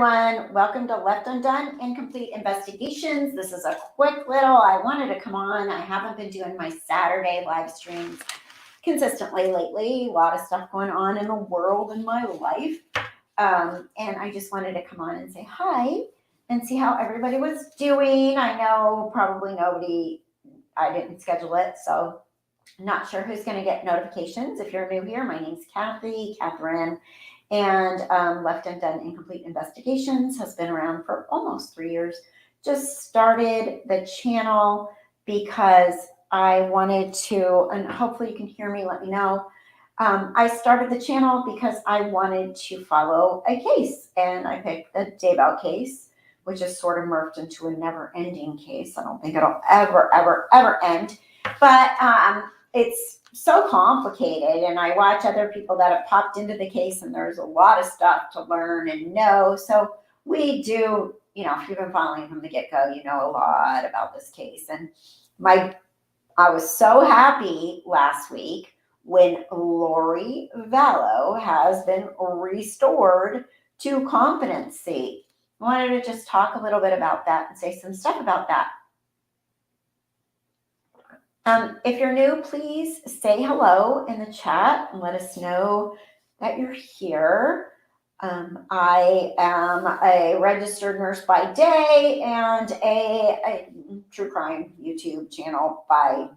everyone. Welcome to Left Undone, Incomplete Investigations. This is a quick little, I wanted to come on. I haven't been doing my Saturday live streams consistently lately. A lot of stuff going on in the world in my life. And I just wanted to come on and say hi and see how everybody was doing. I know probably nobody, I didn't schedule it, so I'm not sure who's going to get notifications. If you're new here, my name's Kathryn. And Left Undone Incomplete Investigations has been around for almost 3 years. Just started the channel because I wanted to, and hopefully you can hear me, let me know. I started the channel because I wanted to follow a case, and I picked the Daybell case, which is sort of morphed into a never-ending case. I don't think it'll ever end. But it's so complicated, and I watch other people that have popped into the case, and there's a lot of stuff to learn and know. So we do, if you've been following from the get-go, you know a lot about this case. And I was so happy last week when Lori Vallow has been restored to competency. I wanted to just talk a little bit about that and say some stuff about that. If you're new, please say hello in the chat and let us know that you're here. I am a registered nurse by day and a true crime YouTube channel by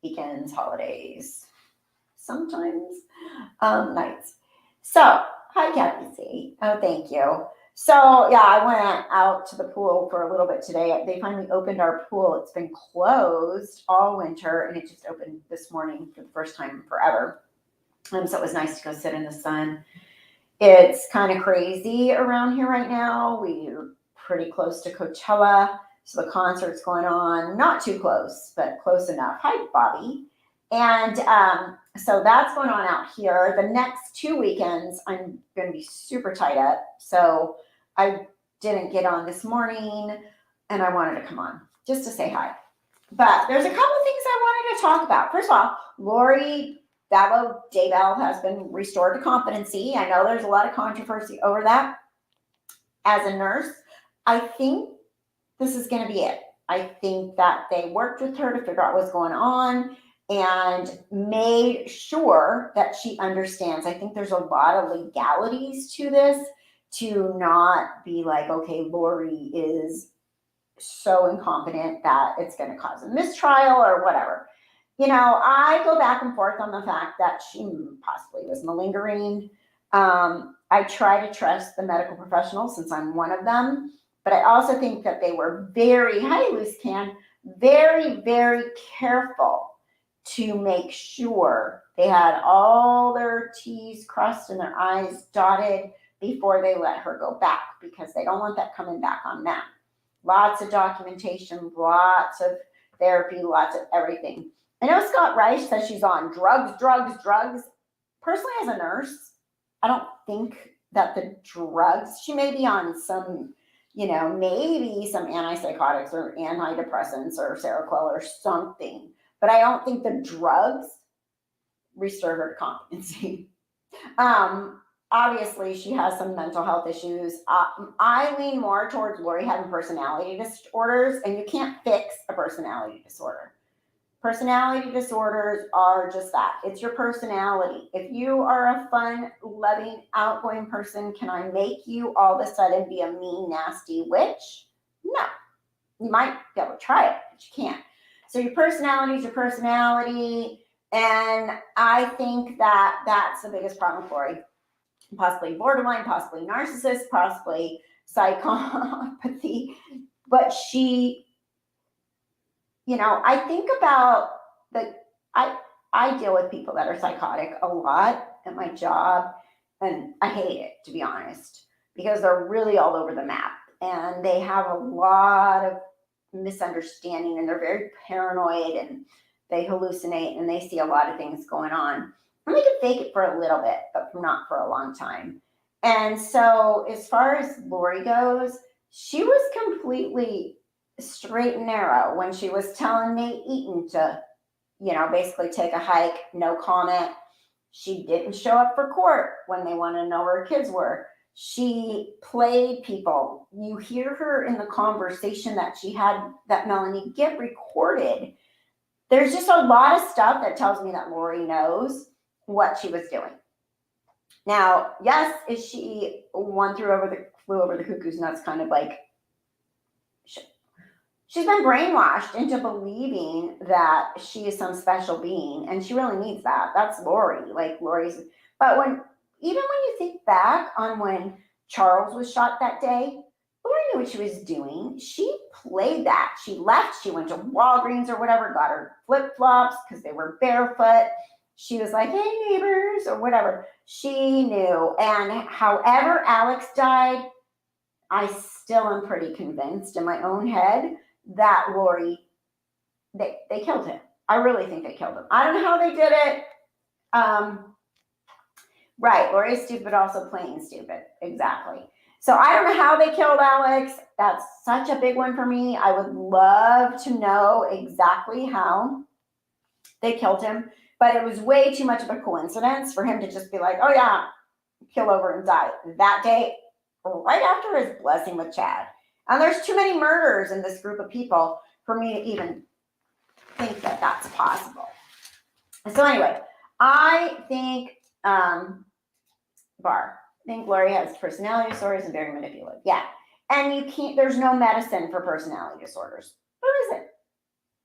weekends, holidays, sometimes nights. So, hi, Kathy C. Oh, thank you. So, yeah, I went out to the pool for a little bit today. They finally opened our pool. It's been closed all winter, and it just opened this morning for the first time in forever. So it was nice to go sit in the sun. It's kind of crazy around here right now. We're pretty close to Coachella, so the concert's going on. Not too close, but close enough. Hi, Bobby. And so that's going on out here. The next 2 weekends, I'm going to be super tied up. So I didn't get on this morning, and I wanted to come on just to say hi. But there's a couple of things I wanted to talk about. First of all, Lori Vallow Daybell has been restored to competency. I know there's a lot of controversy over that. As a nurse, I think this is going to be it. I think that they worked with her to figure out what's going on and made sure that she understands. I think there's a lot of legalities to this, to not be like, okay, Lori is so incompetent that it's going to cause a mistrial or whatever. I go back and forth on the fact that she possibly was malingering. I try to trust the medical professionals since I'm one of them, but I also think that they were very, very, very careful to make sure they had all their T's crossed and their I's dotted before they let her go back, because they don't want that coming back on them. Lots of documentation, lots of therapy, lots of everything. I know Scott Reich says she's on drugs. Personally, as a nurse, I don't think that the drugs, she may be on some, maybe some antipsychotics or antidepressants or Seroquel or something, but I don't think the drugs restore her to competency. Obviously, she has some mental health issues. I lean more towards Lori having personality disorders, and you can't fix a personality disorder. Personality disorders are just that. It's your personality. If you are a fun, loving, outgoing person, can I make you all of a sudden be a mean, nasty witch? No. You might be able to try it, but you can't. So your personality is your personality, and I think that that's the biggest problem with Lori. Possibly borderline, possibly narcissist, possibly psychopathy, but she, I think about I deal with people that are psychotic a lot at my job, and I hate it, to be honest, because they're really all over the map, and they have a lot of misunderstanding, and they're very paranoid, and they hallucinate, and they see a lot of things going on. And they can fake it for a little bit, but not for a long time. And so as far as Lori goes, she was completely straight and narrow when she was telling Nate Eaton to, basically take a hike, no comment. She didn't show up for court when they wanted to know where her kids were. She played people. You hear her in the conversation that she had, that Melanie Gibb recorded. There's just a lot of stuff that tells me that Lori knows what she was doing. Now, yes, is she flew over the cuckoo's nuts, kind of like, she's been brainwashed into believing that she is some special being, and she really needs that. That's Lori. Like Lori's, but even when you think back on when Charles was shot that day, Lori knew what she was doing. She played that. She left. She went to Walgreens or whatever, got her flip-flops because they were barefoot. She was like, hey, neighbors, or whatever. She knew. And however Alex died, I still am pretty convinced in my own head that Lori, they killed him. I really think they killed him. I don't know how they did it. Right, Lori's stupid, but also plain stupid. Exactly. So I don't know how they killed Alex. That's such a big one for me. I would love to know exactly how they killed him, but it was way too much of a coincidence for him to just be like, oh yeah, kill over and die that day, right after his blessing with Chad. And there's too many murders in this group of people for me to even think that that's possible. So anyway, I think, I think Lori has personality disorders and very manipulative. Yeah. And you can't, there's no medicine for personality disorders.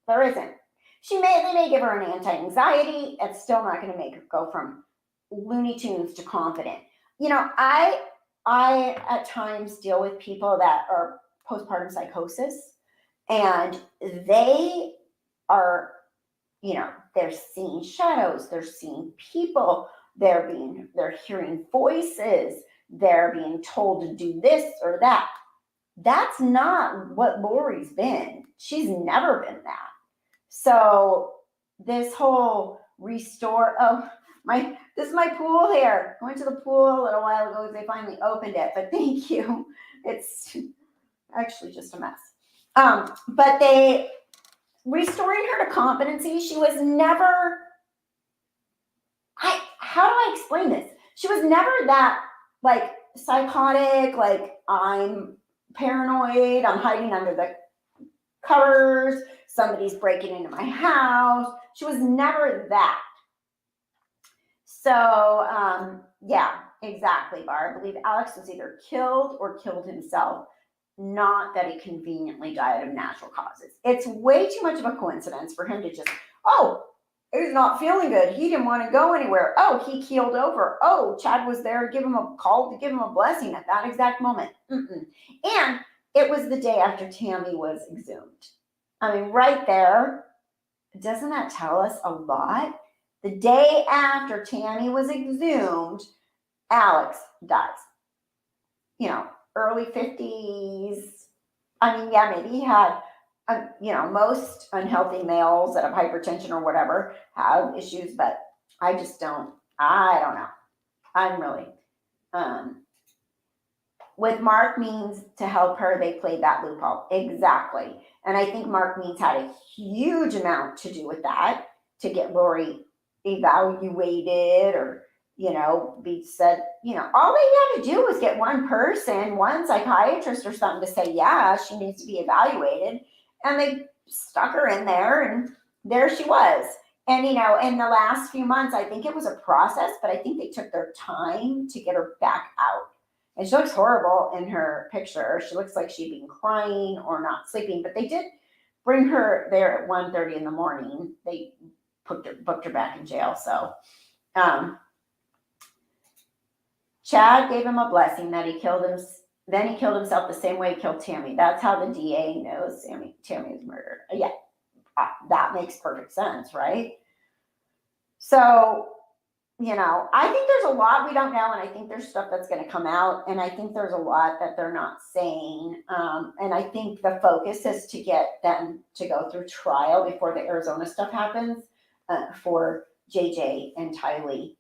There isn't. They may give her an anti-anxiety. It's still not going to make her go from Looney Tunes to confident. You know, I at times deal with people that are postpartum psychosis, and they are, you know, they're seeing shadows, they're seeing people, they're hearing voices, they're being told to do this or that. That's not what Lori's been. She's never been that. So this whole restore, this is my pool here. I went to the pool a little while ago because they finally opened it, but thank you. It's actually just a mess. But they restoring her to competency. She was never, how do I explain this? She was never that like psychotic, like I'm paranoid, I'm hiding under the covers, somebody's breaking into my house. She was never that. So, yeah, exactly, Barb. I believe Alex was either killed or killed himself, not that he conveniently died of natural causes. It's way too much of a coincidence for him to just, oh, he's not feeling good. He didn't want to go anywhere. Oh, he keeled over. Oh, Chad was there to give him a call, to give him a blessing at that exact moment. And it was the day after Tammy was exhumed. I mean, right there, doesn't that tell us a lot? The day after Tammy was exhumed, Alex dies. You know, early 50s. I mean, yeah, maybe he had, most unhealthy males that have hypertension or whatever have issues, but I don't know. I'm really, with Mark Means to help her, they played that loophole. Exactly. And I think Mark Means had a huge amount to do with that, to get Lori evaluated or, be said, all they had to do was get one person, one psychiatrist or something to say, yeah, she needs to be evaluated. And they stuck her in there and there she was. And, in the last few months, I think it was a process, but I think they took their time to get her back out. And she looks horrible in her picture. She looks like she'd been crying or not sleeping, but they did bring her there at 1:30 in the morning. They booked her back in jail. So, Chad gave him a blessing that he killed him. Then he killed himself the same way he killed Tammy. That's how the DA knows Tammy was murdered. Yeah, that makes perfect sense, right? So, I think there's a lot we don't know, and I think there's stuff that's going to come out, and I think there's a lot that they're not saying. And I think the focus is to get them to go through trial before the Arizona stuff happens for JJ and Tylee.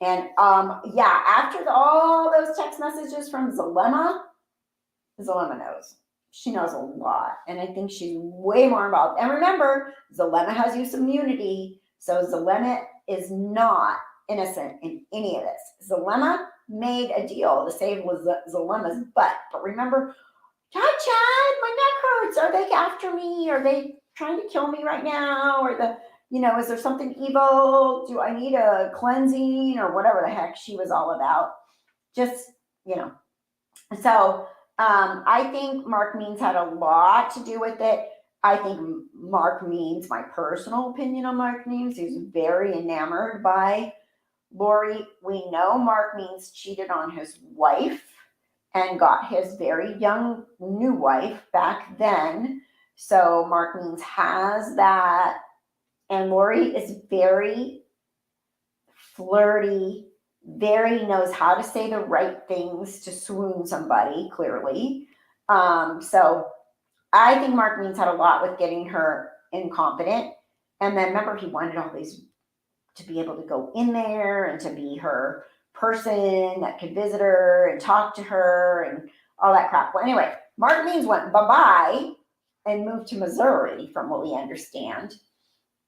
And after all those text messages from Zulema knows. She knows a lot. And I think she's way more involved. And remember, Zulema has use immunity. So Zulema is not innocent in any of this. Zulema made a deal to save Zulema's butt. But remember, Chad, my neck hurts. Are they after me? Are they trying to kill me right now? Or is there something evil? Do I need a cleansing or whatever the heck she was all about? Just, So I think Mark Means had a lot to do with it. I think Mark Means, my personal opinion on Mark Means, he's very enamored by Lori. We know Mark Means cheated on his wife and got his very young new wife back then. So Mark Means has that. And Lori is very flirty, very knows how to say the right things to swoon somebody, clearly. So I think Mark Means had a lot with getting her incompetent. And then remember, he wanted all these to be able to go in there and to be her person that could visit her and talk to her and all that crap. Well, anyway, Mark Means went bye-bye and moved to Missouri, from what we understand.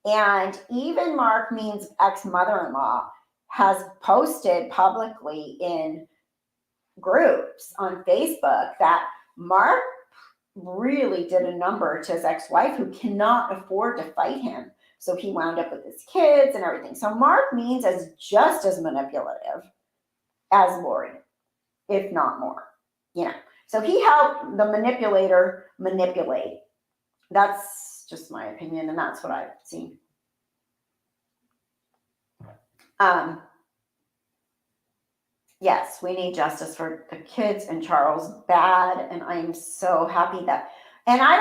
And even Mark Means' ex-mother-in-law has posted publicly in groups on Facebook that Mark really did a number to his ex-wife, who cannot afford to fight him. So he wound up with his kids and everything. So Mark Means is just as manipulative as Lori, if not more. So he helped the manipulator manipulate. That's just my opinion, and that's what I've seen. Yes, we need justice for the kids and Charles bad, and I'm so happy that. And I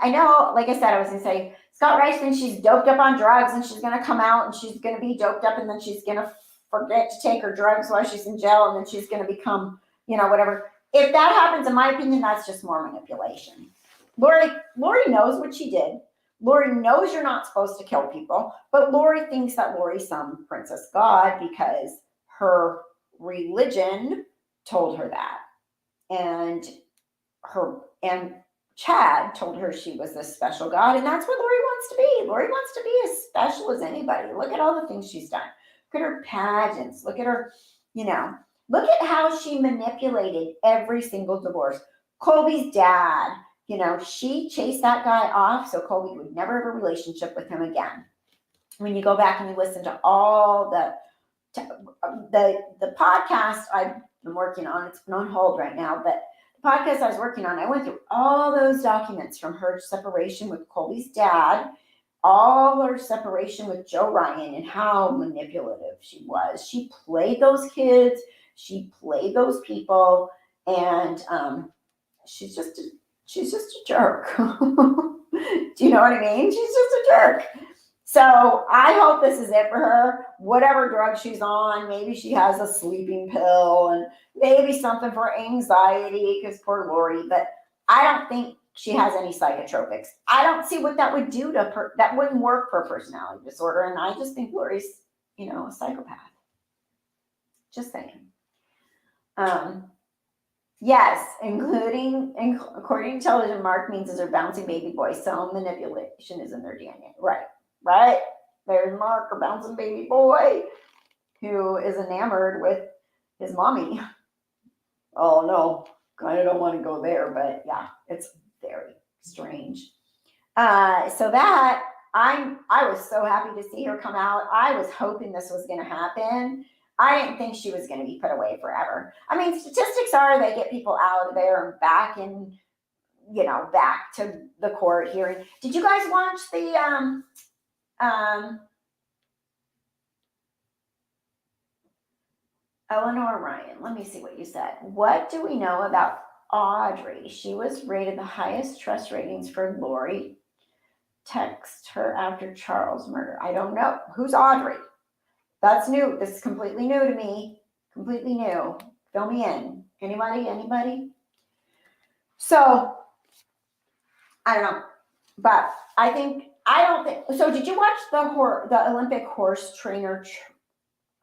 know, like I said, I was going to say, Scott Rice thinks she's doped up on drugs and she's going to come out and she's going to be doped up and then she's going to forget to take her drugs while she's in jail and then she's going to become, whatever. If that happens, in my opinion, that's just more manipulation. Lori knows what she did. Lori knows you're not supposed to kill people, but Lori thinks that Lori's some princess god because her religion told her that. And Chad told her she was this special god, and that's what Lori wants to be. Lori wants to be as special as anybody. Look at all the things she's done. Look at her pageants. Look at her, look at how she manipulated every single divorce. Colby's dad, she chased that guy off so Colby would never have a relationship with him again. When you go back and you listen to all the podcast I've been working on, it's been on hold right now, but the podcast I was working on, I went through all those documents from her separation with Colby's dad, all her separation with Joe Ryan, and how manipulative she was. She played those kids, she played those people, and she's just a jerk. Do you know what I mean? She's just a jerk. So I hope this is it for her. Whatever drug she's on, maybe she has a sleeping pill and maybe something for anxiety, because poor Lori, but I don't think she has any psychotropics. I don't see what that would do to her. That wouldn't work for a personality disorder. And I just think Lori's, a psychopath. Just saying. Yes, according to television, Mark Means is her bouncing baby boy. So manipulation is in their DNA. Right? There's Mark, a bouncing baby boy, who is enamored with his mommy. Oh, no, kind of don't want to go there, but yeah, it's very strange. So that, I was so happy to see her come out. I was hoping this was going to happen. I didn't think she was going to be put away forever. I mean, statistics are they get people out of there and back in, back to the court hearing. Did you guys watch the, Eleanor Ryan, let me see what you said. What do we know about Audrey? She was rated the highest trust ratings for Lori. Text her after Charles' murder. I don't know. Who's Audrey? That's new. This is completely new to me. Completely new. Fill me in. Anybody? So, I don't know. But I don't think, so did you watch the Olympic horse trainer,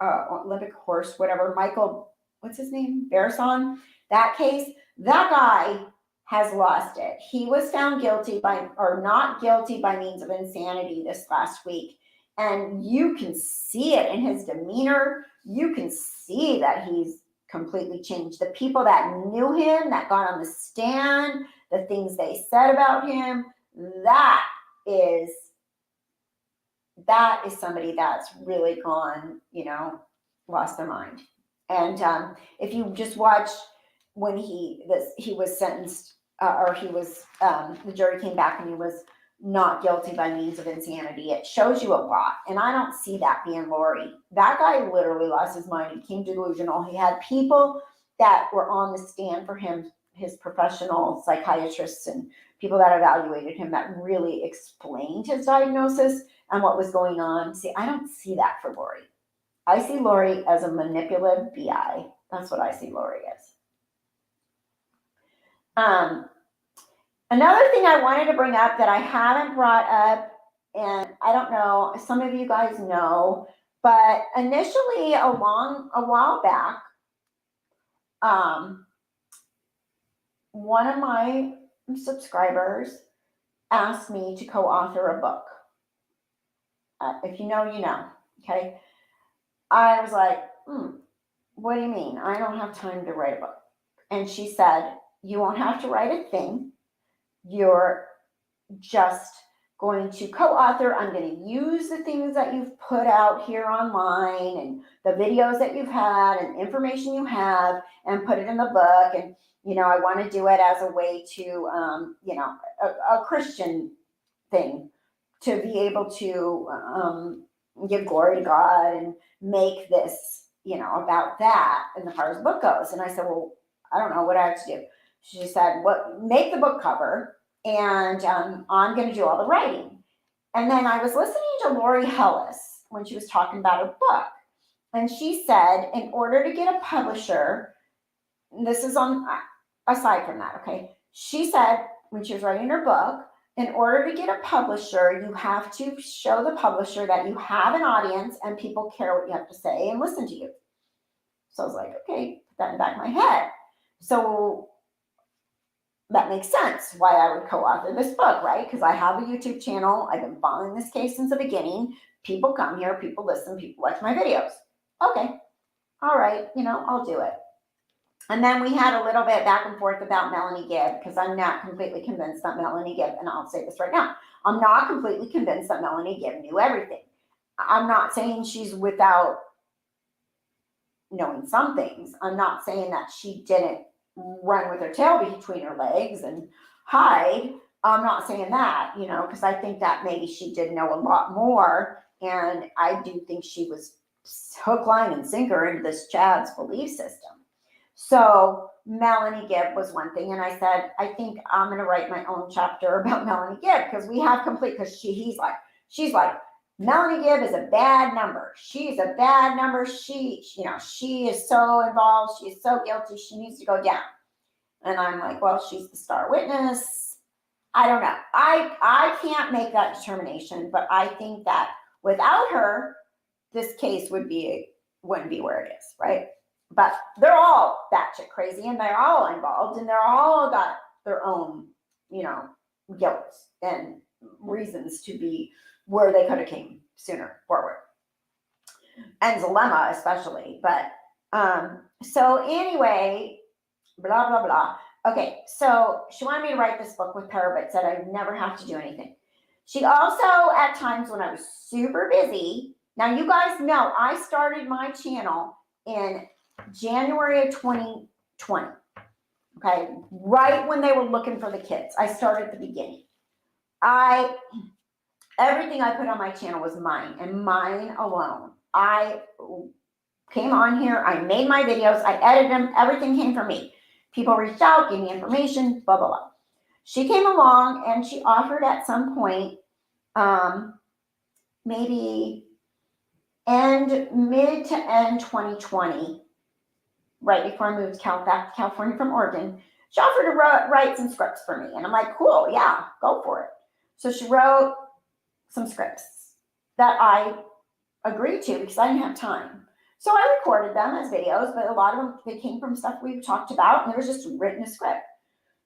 Olympic horse, whatever, Michael, what's his name? Barrison? That case? That guy has lost it. He was found not guilty by means of insanity this last week. And you can see it in his demeanor. You can see that he's completely changed. The people that knew him, that got on the stand, the things they said about him, that is somebody that's really gone, lost their mind. And if you just watch when he was sentenced, or he was, the jury came back and he was not guilty by means of insanity, it shows you a lot. And I don't see that being Lori. That guy literally lost his mind. He became delusional. He had people that were on the stand for him, his professional psychiatrists and people that evaluated him, that really explained his diagnosis and what was going on. See, I don't see that for Lori. I see Lori as a manipulative BI. That's what I see Lori as. Another thing I wanted to bring up that I haven't brought up, and I don't know, some of you guys know, but initially a while back, one of my subscribers asked me to co-author a book. If you know, you know, okay? I was like, what do you mean? I don't have time to write a book. And she said, you won't have to write a thing. You're just going to co-author. I'm going to use the things that you've put out here online and the videos that you've had and information you have and put it in the book. And, I want to do it as a way to, a Christian thing, to be able to give glory to God and make this, about that as far as the book goes. And I said, well, I don't know what I have to do. She said, make the book cover, and I'm going to do all the writing. And then I was listening to Lori Vallow when she was talking about her book. And she said, in order to get a publisher, this is on, aside from that, okay? She said, when she was writing her book, in order to get a publisher, you have to show the publisher that you have an audience and people care what you have to say and listen to you. So I was like, okay, put that in the back of my head. So that makes sense why I would co-author this book, right? Because I have a YouTube channel. I've been following this case since the beginning. People come here, people listen, people watch my videos. Okay, all right, I'll do it. And then we had a little bit back and forth about Melanie Gibb, because I'm not completely convinced that Melanie Gibb, and I'll say this right now, I'm not completely convinced that Melanie Gibb knew everything. I'm not saying she's without knowing some things. I'm not saying that she didn't run with her tail between her legs and hide. I'm not saying that, because I think that maybe she did know a lot more. And I do think she was hook, line, and sinker into this Chad's belief system. So Melanie Gibb was one thing. And I said, I think I'm going to write my own chapter about Melanie Gibb, because we have because she's like, Melanie Gibb is a bad number. She's a bad number. She is so involved. She is so guilty. She needs to go down. And I'm like, well, she's the star witness. I don't know. I can't make that determination, but I think that without her, this case wouldn't be where it is, right? But they're all batshit crazy, and they're all involved, and they're all got their own, guilt and reasons to be where they could have came sooner forward. And dilemma especially. But so anyway, blah, blah, blah. Okay, so she wanted me to write this book with her, but said I'd never have to do anything. She also, at times when I was super busy, now you guys know I started my channel in January of 2020. Okay, right when they were looking for the kids. I started at the beginning. Everything I put on my channel was mine and mine alone. I came on here, I made my videos, I edited them, everything came from me. People reached out, gave me information, blah, blah, blah. She came along and she offered at some point, maybe mid to end 2020, right before I moved back to California from Oregon, she offered to write some scripts for me. And I'm like, cool, yeah, go for it. So she wrote some scripts that I agreed to because I didn't have time. So I recorded them as videos, but a lot of them, they came from stuff we've talked about, and there was just written a script.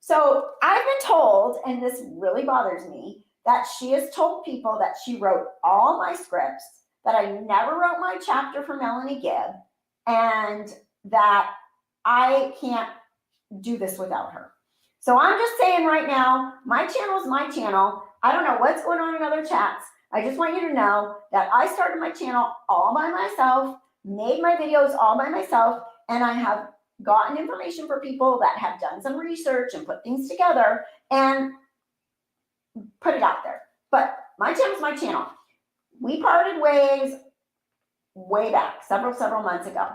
So I've been told, and this really bothers me, that she has told people that she wrote all my scripts, that I never wrote my chapter for Melanie Gibb, and that I can't do this without her. So I'm just saying right now, my channel is my channel. I don't know what's going on in other chats. I just want you to know that I started my channel all by myself, made my videos all by myself, and I have gotten information for people that have done some research and put things together and put it out there. But my channel is my channel. We parted ways way back, several months ago.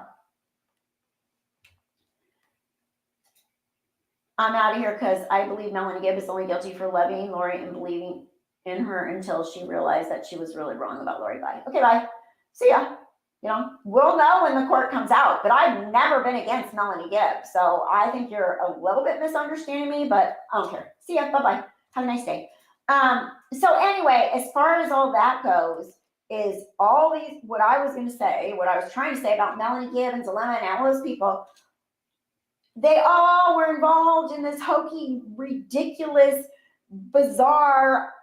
I'm out of here because I believe Melanie Gibb is only guilty for loving Lori and believing in her until she realized that she was really wrong about Lori. Bye. Okay, bye. See ya. You know, we'll know when the court comes out, but I've never been against Melanie Gibb. So I think you're a little bit misunderstanding me, but I don't care. See ya. Bye-bye. Have a nice day. So anyway, as far as all that goes, is all these, what I was trying to say about Melanie Gibb and Dilemma and all those people, they all were involved in this hokey, ridiculous, bizarre,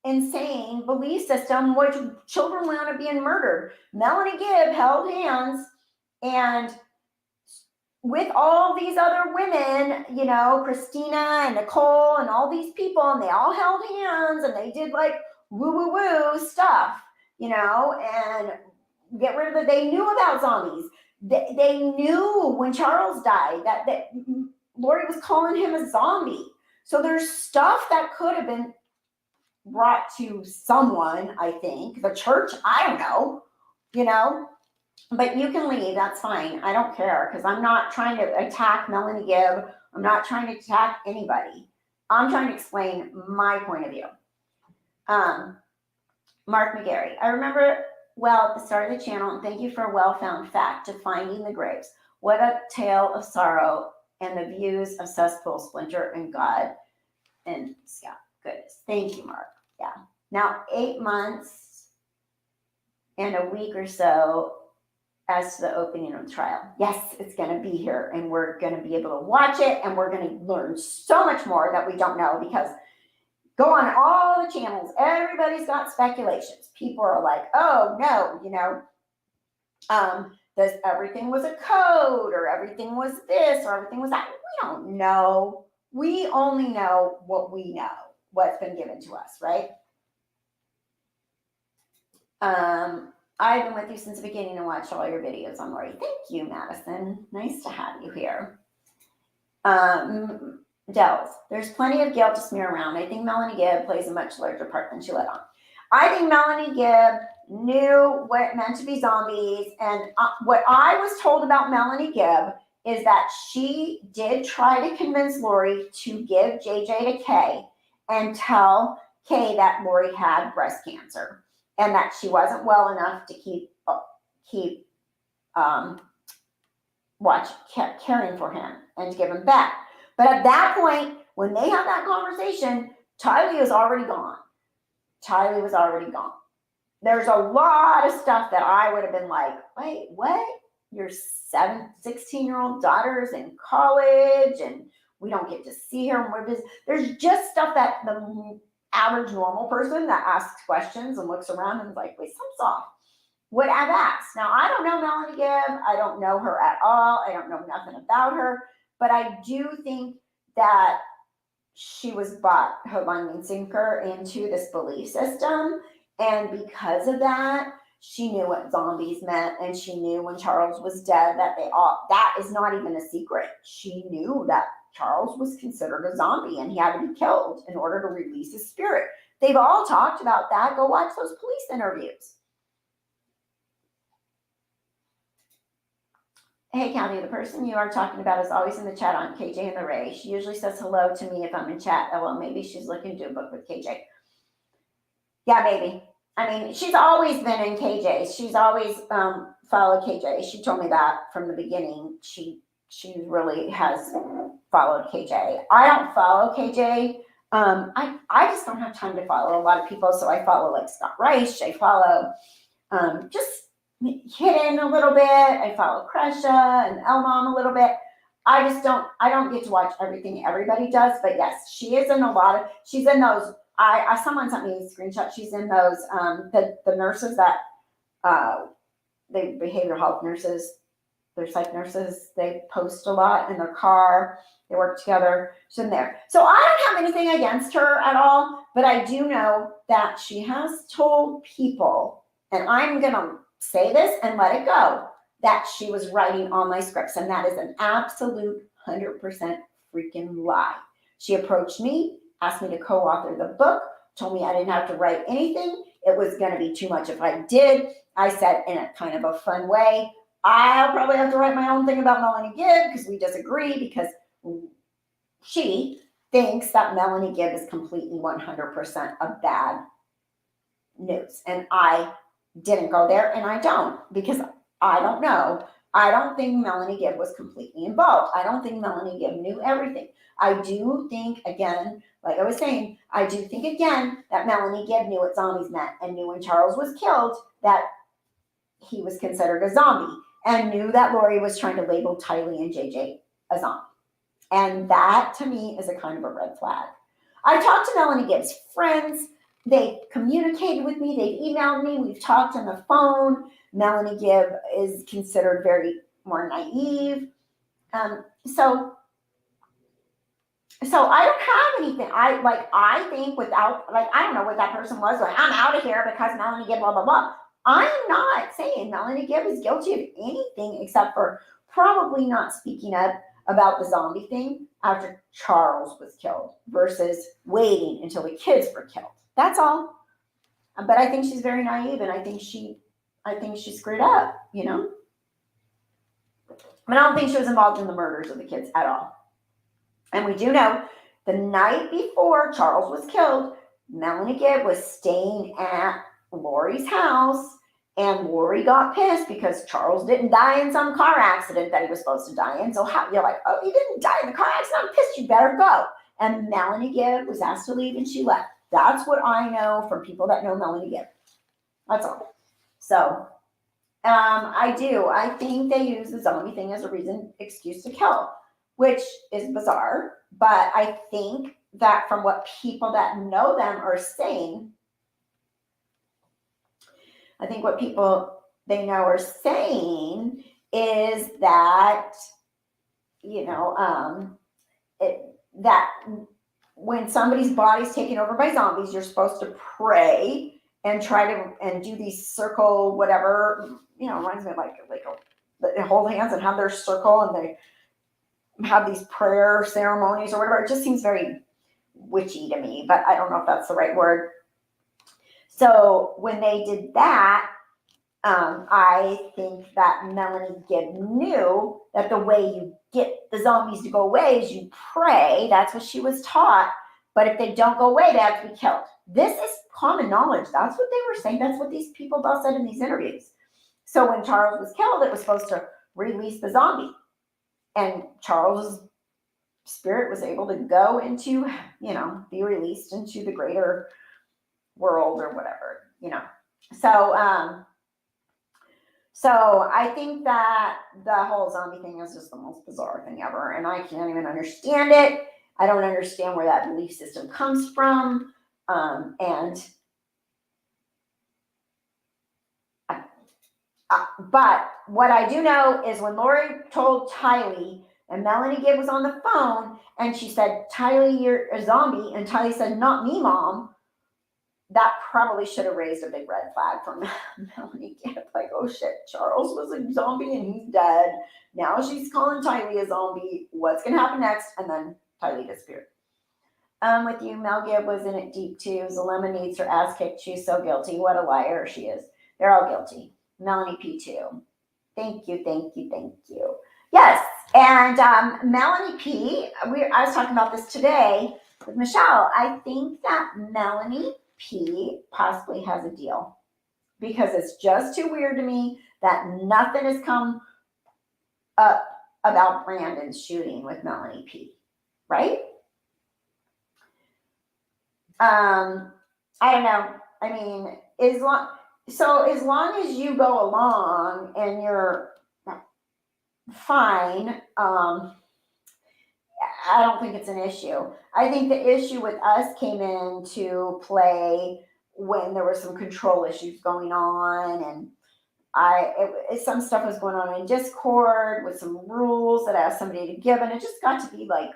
insane belief system which children wound up being murdered. Melanie Gibb held hands and with all these other women, you know, Christina and Nicole and all these people, and they all held hands and they did like woo stuff, you know, and get rid of they knew about zombies. They knew when Charles died that Lori was calling him a zombie. So there's stuff that could have been brought to someone, I think. The church, I don't know, you know. But you can leave, that's fine. I don't care, because I'm not trying to attack Melanie Gibb. I'm not trying to attack anybody. I'm trying to explain my point of view. Mark McGarry, I remember well at the start of the channel, and thank you for a well-found fact to finding the graves. What a tale of sorrow, and the views of Cesspool, Splinter, and God. And Scott, goodness. Thank you, Mark. Yeah. Now, 8 months and a week or so as to the opening of the trial. Yes, it's going to be here, and we're going to be able to watch it, and we're going to learn so much more that we don't know, because go on all the channels, everybody's got speculations. People are like, oh no, you know, this everything was a code, or everything was this, or everything was that. We don't know. We only know what we know, what's been given to us, right? I've been with you since the beginning and watched all your videos on Lori. Thank you, Madison. Nice to have you here. Dells, there's plenty of guilt to smear around. I think Melanie Gibb plays a much larger part than she let on. I think Melanie Gibb knew what it meant to be zombies. And what I was told about Melanie Gibb is that she did try to convince Lori to give JJ to Kay and tell Kay that Lori had breast cancer and that she wasn't well enough to keep caring for him and to give him back. But at that point, when they had that conversation, Tylee was already gone. Tylee was already gone. There's a lot of stuff that I would have been like, wait, what? Your 16-year-old daughter's in college and we don't get to see her. And we're busy. There's just stuff that the average normal person that asks questions and looks around and is like, wait, something's off, would have asked. Now, I don't know Melanie Gibb. I don't know her at all. I don't know nothing about her. But I do think that she was bought hook, line, and sinker into this belief system. And because of that, she knew what zombies meant. And she knew when Charles was dead that that is not even a secret. She knew that Charles was considered a zombie and he had to be killed in order to release his spirit. They've all talked about that. Go watch those police interviews. Hey, County, the person you are talking about is always in the chat on KJ and the Ray. She usually says hello to me if I'm in chat. Oh, well, maybe she's looking to do a book with KJ. Yeah, maybe. I mean, she's always been in KJ. She's always followed KJ. She told me that from the beginning. She really has followed KJ. I don't follow KJ. I just don't have time to follow a lot of people. So I follow like Scott Rice. I follow just Hidden a little bit. I follow Kresha and Elmom a little bit. I don't get to watch everything everybody does, but yes, she is in a lot of, she's in those, someone sent me a screenshot. She's in those, the nurses that, the behavioral health nurses They're psych nurses. They post a lot in their car. They work together. She's in there. So I don't have anything against her at all, but I do know that she has told people, and I'm going to say this and let it go, that she was writing all my scripts. And that is an absolute 100% freaking lie. She approached me, asked me to co-author the book, told me I didn't have to write anything. It was going to be too much if I did. I said in a kind of a fun way, I'll probably have to write my own thing about Melanie Gibb because we disagree, because she thinks that Melanie Gibb is completely 100% of bad news. And I didn't go there, and I don't, because I don't know. I don't think Melanie Gibb was completely involved. I don't think Melanie Gibb knew everything. I do think, again, like I was saying, I do think, again, that Melanie Gibb knew what zombies meant and knew when Charles was killed that he was considered a zombie, and knew that Lori was trying to label Tylee and JJ a zombie. And that, to me, is a kind of a red flag. I talked to Melanie Gibb's friends. They communicated with me. They've emailed me. We've talked on the phone. Melanie Gibb is considered very more naive. So I don't have anything. I think without, I don't know what that person was. Like, I'm out of here because Melanie Gibb, blah, blah, blah. I'm not saying Melanie Gibb is guilty of anything except for probably not speaking up about the zombie thing after Charles was killed versus waiting until the kids were killed. That's all. But I think she's very naive, and I think she screwed up, you know? But I don't think she was involved in the murders of the kids at all. And we do know the night before Charles was killed, Melanie Gibb was staying at Lori's house, and Lori got pissed because Charles didn't die in some car accident that he was supposed to die in. So you're like, oh, he didn't die in the car accident? I'm pissed. You better go. And Melanie Gibb was asked to leave, and she left. That's what I know from people that know Melanie Gibb. That's all. So I think they use the zombie thing as a excuse to kill, which is bizarre. But I think that from what people that know them are saying, I think what people they know are saying is that, that when somebody's body's taken over by zombies, you're supposed to pray and try to and do these circle whatever, reminds me of they hold hands and have their circle, and they have these prayer ceremonies or whatever. It just seems very witchy to me, but I don't know if that's the right word. So when they did that, I think that Melanie Gibb knew that the way you get the zombies to go away is you pray. That's what she was taught. But if they don't go away, they have to be killed. This is common knowledge. That's what they were saying. That's what these people all said in these interviews. So when Charles was killed, it was supposed to release the zombie. And Charles' spirit was able to go into, be released into the greater world or whatever, So I think that the whole zombie thing is just the most bizarre thing ever, and I can't even understand it. I don't understand where that belief system comes from, but what I do know is when Lori told Tylee, and Melanie Gibb was on the phone, and she said, Tylee, you're a zombie, and Tylee said, not me, Mom. That probably should have raised a big red flag for Melanie Gibb. Like, oh shit, Charles was a zombie and he's dead. Now she's calling Tylee a zombie. What's going to happen next? And then Tylee disappeared. With you, Mel Gibb was in it deep too. Zalema needs her ass kicked. She's so guilty. What a liar she is. They're all guilty. Melanie P too. Thank you, thank you, thank you. Yes, and Melanie P, I was talking about this today with Michelle. I think that Melanie P possibly has a deal, because it's just too weird to me that nothing has come up about Brandon's shooting with Melanie P, right? I don't know. I mean, as long as you go along and you're fine, I don't think it's an issue. I think the issue with us came into play when there were some control issues going on, and Some stuff was going on in Discord with some rules that I asked somebody to give, and it just got to be like,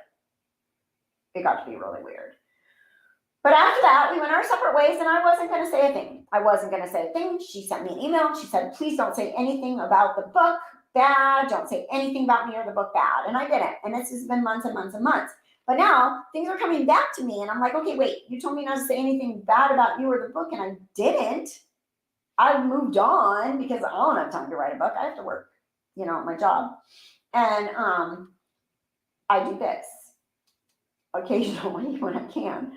it got to be really weird. But after that, we went our separate ways, and I wasn't going to say a thing. She sent me an email. She said, please don't say anything about the book bad. Don't say anything about me or the book bad. And I didn't. And this has been months and months and months. But now things are coming back to me, and I'm like, okay, wait, you told me not to say anything bad about you or the book, and I didn't. I moved on because I don't have time to write a book. I have to work, my job. And I do this occasionally when I can.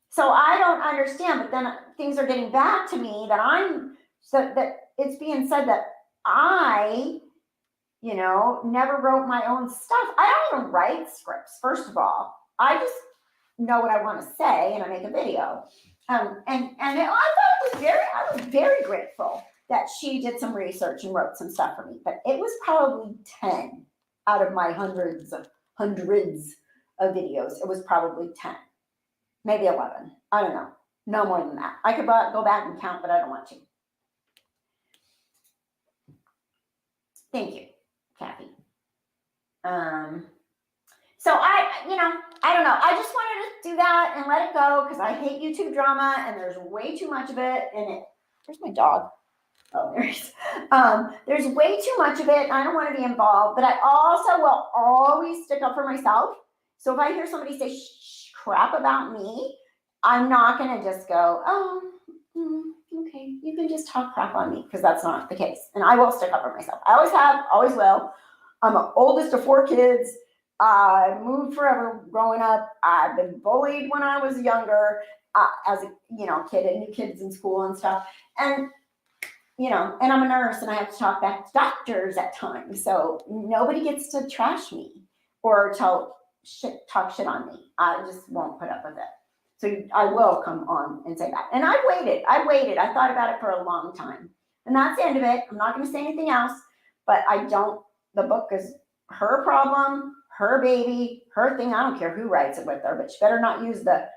So I don't understand, but then things are getting back to me that it's being said that I, never wrote my own stuff. I don't even write scripts, first of all. I just know what I want to say and I make a video. I was very grateful that she did some research and wrote some stuff for me, but it was probably 10 out of my hundreds of videos. It was probably 10. Maybe 11. I don't know. No more than that. I could go back and count, but I don't want to. Thank you, Kathy. So I don't know. I just wanted to do that and let it go because I hate YouTube drama and there's way too much of it in it. Where's my dog? Oh, there he is. There's way too much of it. And I don't want to be involved, but I also will always stick up for myself. So if I hear somebody say crap about me, I'm not going to just go, oh, okay, you can just talk crap on me, because that's not the case. And I will stick up for myself. I always have, always will. I'm the oldest of 4 kids. I moved forever growing up. I've been bullied when I was younger, as a kid, and new kids in school and stuff. And and I'm a nurse, and I have to talk back to doctors at times. So nobody gets to trash me or talk shit on me. I just won't put up with it. So I will come on and say that. And I waited. I thought about it for a long time. And that's the end of it. I'm not going to say anything else. But the book is her problem, her baby, her thing. I don't care who writes it with her, but she better not use the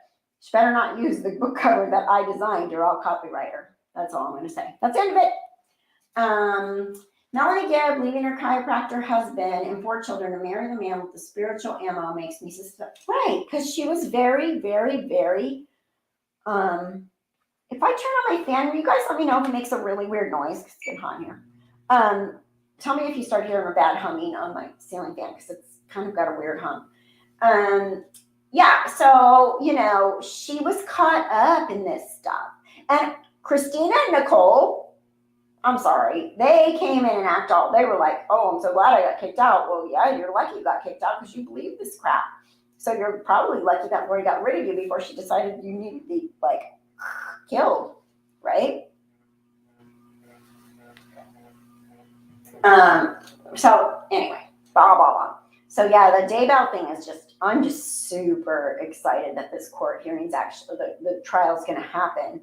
book cover that I designed, or I'll copyright her. That's all I'm going to say. That's the end of it. Melanie Gibb leaving her chiropractor husband and 4 children to marry the man with the spiritual ammo makes me suspect. Right, because she was very, very, very. If I turn on my fan, you guys let me know if it makes a really weird noise, because it's getting hot in here. Tell me if you start hearing a bad humming on my ceiling fan, because it's kind of got a weird hum. So, she was caught up in this stuff. And Christina and Nicole, I'm sorry, they came in and they were like, oh, I'm so glad I got kicked out. Well, yeah, you're lucky you got kicked out because you believe this crap. So you're probably lucky that Lori got rid of you before she decided you needed to be, killed, right? So anyway, blah, blah, blah. So yeah, the Daybell thing is I'm just super excited that this court hearing's actually, the trial's going to happen.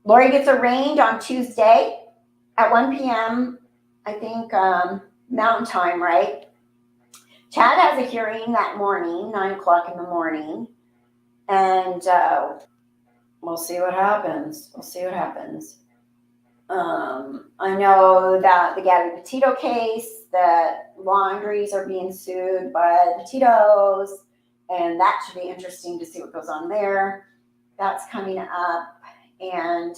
Lori gets arraigned on Tuesday at 1 p.m., I think, Mountain Time, right? Chad has a hearing that morning, 9 o'clock in the morning, and we'll see what happens. I know that the Gabby Petito case, that laundries are being sued by the Petitos, and that should be interesting to see what goes on there. That's coming up. And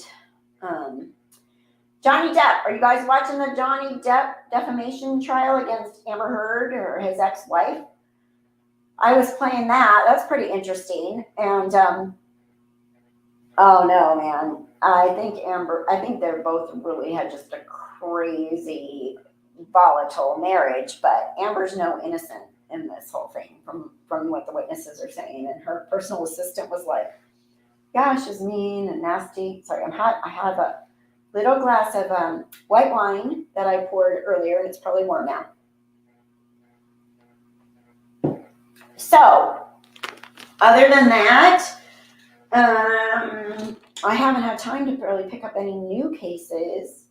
Johnny Depp, are you guys watching the Johnny Depp defamation trial against Amber Heard, or his ex-wife? I was playing that. That's pretty interesting. And oh no, man. I think they're both really had just a crazy, volatile marriage, but Amber's no innocent in this whole thing from what the witnesses are saying. And her personal assistant was like, gosh, is mean and nasty. Sorry, I have a little glass of white wine that I poured earlier, and it's probably warm now. So, other than that, I haven't had time to really pick up any new cases.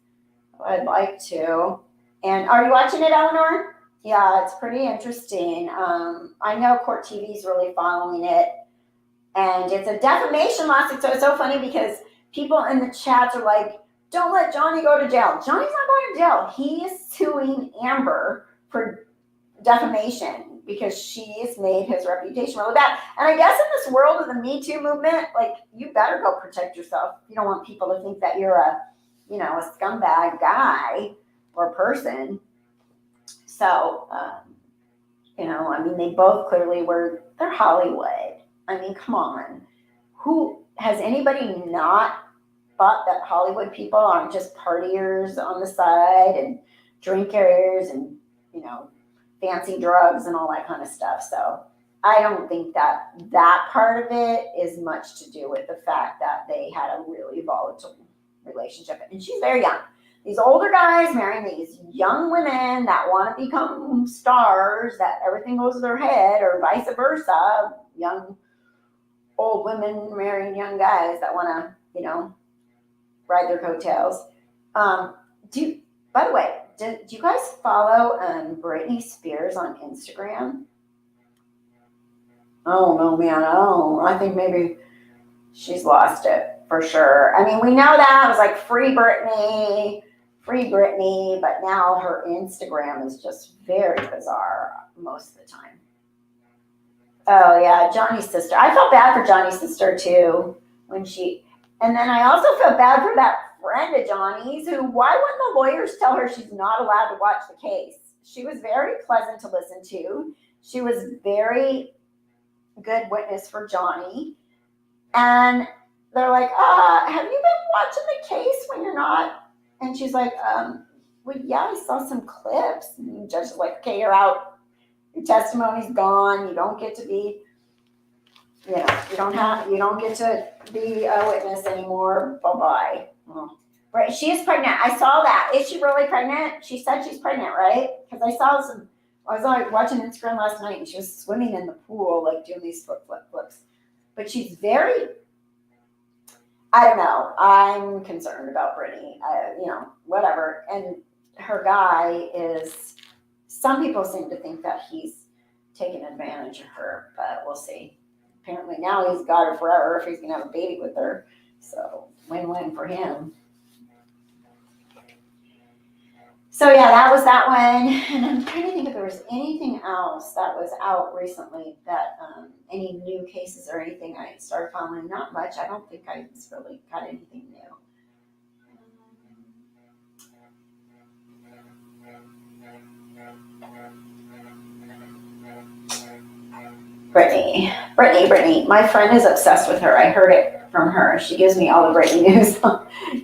I'd like to. And are you watching it, Eleanor? Yeah, it's pretty interesting. I know Court TV is really following it. And it's a defamation lawsuit, so it's so funny because people in the chats are like, don't let Johnny go to jail. Johnny's not going to jail. He is suing Amber for defamation because she's made his reputation really bad. And I guess in this world of the Me Too movement, like, you better go protect yourself. You don't want people to think that you're a scumbag guy or person. So, I mean, they both clearly they're Hollywood. I mean, come on. Has anybody not thought that Hollywood people aren't just partiers on the side and drinkers and, fancy drugs and all that kind of stuff? So I don't think that part of it is much to do with the fact that they had a really volatile relationship. And she's very young. These older guys marrying these young women that want to become stars, that everything goes to their head, or vice versa. Young, old women marrying young guys that want to, ride their coattails. By the way, do you guys follow Britney Spears on Instagram? Oh, no, man. Oh, I think maybe she's lost it for sure. I mean, we know that. It was like free Britney, but now her Instagram is just very bizarre most of the time. Oh, yeah, Johnny's sister. I felt bad for Johnny's sister, too, and then I also felt bad for that friend of Johnny's why wouldn't the lawyers tell her she's not allowed to watch the case? She was very pleasant to listen to. She was very good witness for Johnny. And they're like, have you been watching the case when you're not? And she's like, well, yeah, I saw some clips. And the judge is like, okay, you're out. Your testimony's gone. You don't get to be, you don't get to be a witness anymore. Bye-bye. Oh. Right. She is pregnant. I saw that. Is she really pregnant? She said she's pregnant, right? Because I was like watching Instagram last night and she was swimming in the pool, like doing these flips. But she's very, I don't know. I'm concerned about Britney. Whatever. And her guy some people seem to think that he's taken advantage of her, but we'll see. Apparently now he's got her forever if he's going to have a baby with her. So win-win for him. So yeah, that was that one. And I'm trying to think if there was anything else that was out recently that any new cases or anything I started following. Not much. I don't think I really got anything new. Brittany. My friend is obsessed with her. I heard it from her. She gives me all the Brittany news.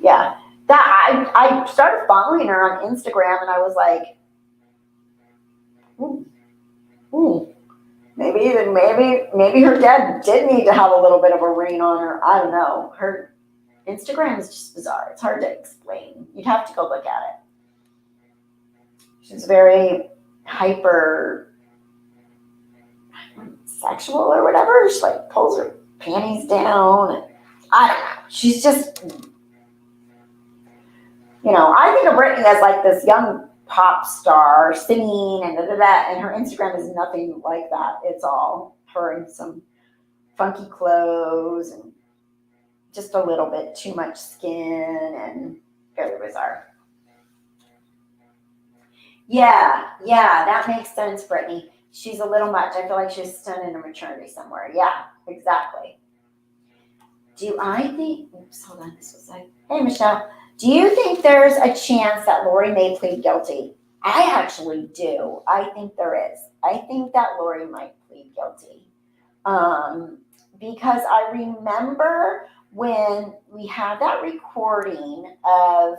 Yeah. That I started following her on Instagram and I was like, maybe her dad did need to have a little bit of a rein on her. I don't know. Her Instagram is just bizarre. It's hard to explain. You'd have to go look at it. She's very hyper sexual or whatever. She like pulls her panties down. And I don't know. She's just, I think of Britney as like this young pop star singing and and her Instagram is nothing like that. It's all her in some funky clothes and just a little bit too much skin and very bizarre. Yeah, that makes sense, Brittany. She's a little much. I feel like she's still in a maternity somewhere. Yeah, exactly. Hold on, this was like, hey, Michelle. Do you think there's a chance that Lori may plead guilty? I actually do. I think there is. I think that Lori might plead guilty. Because I remember when we had that recording of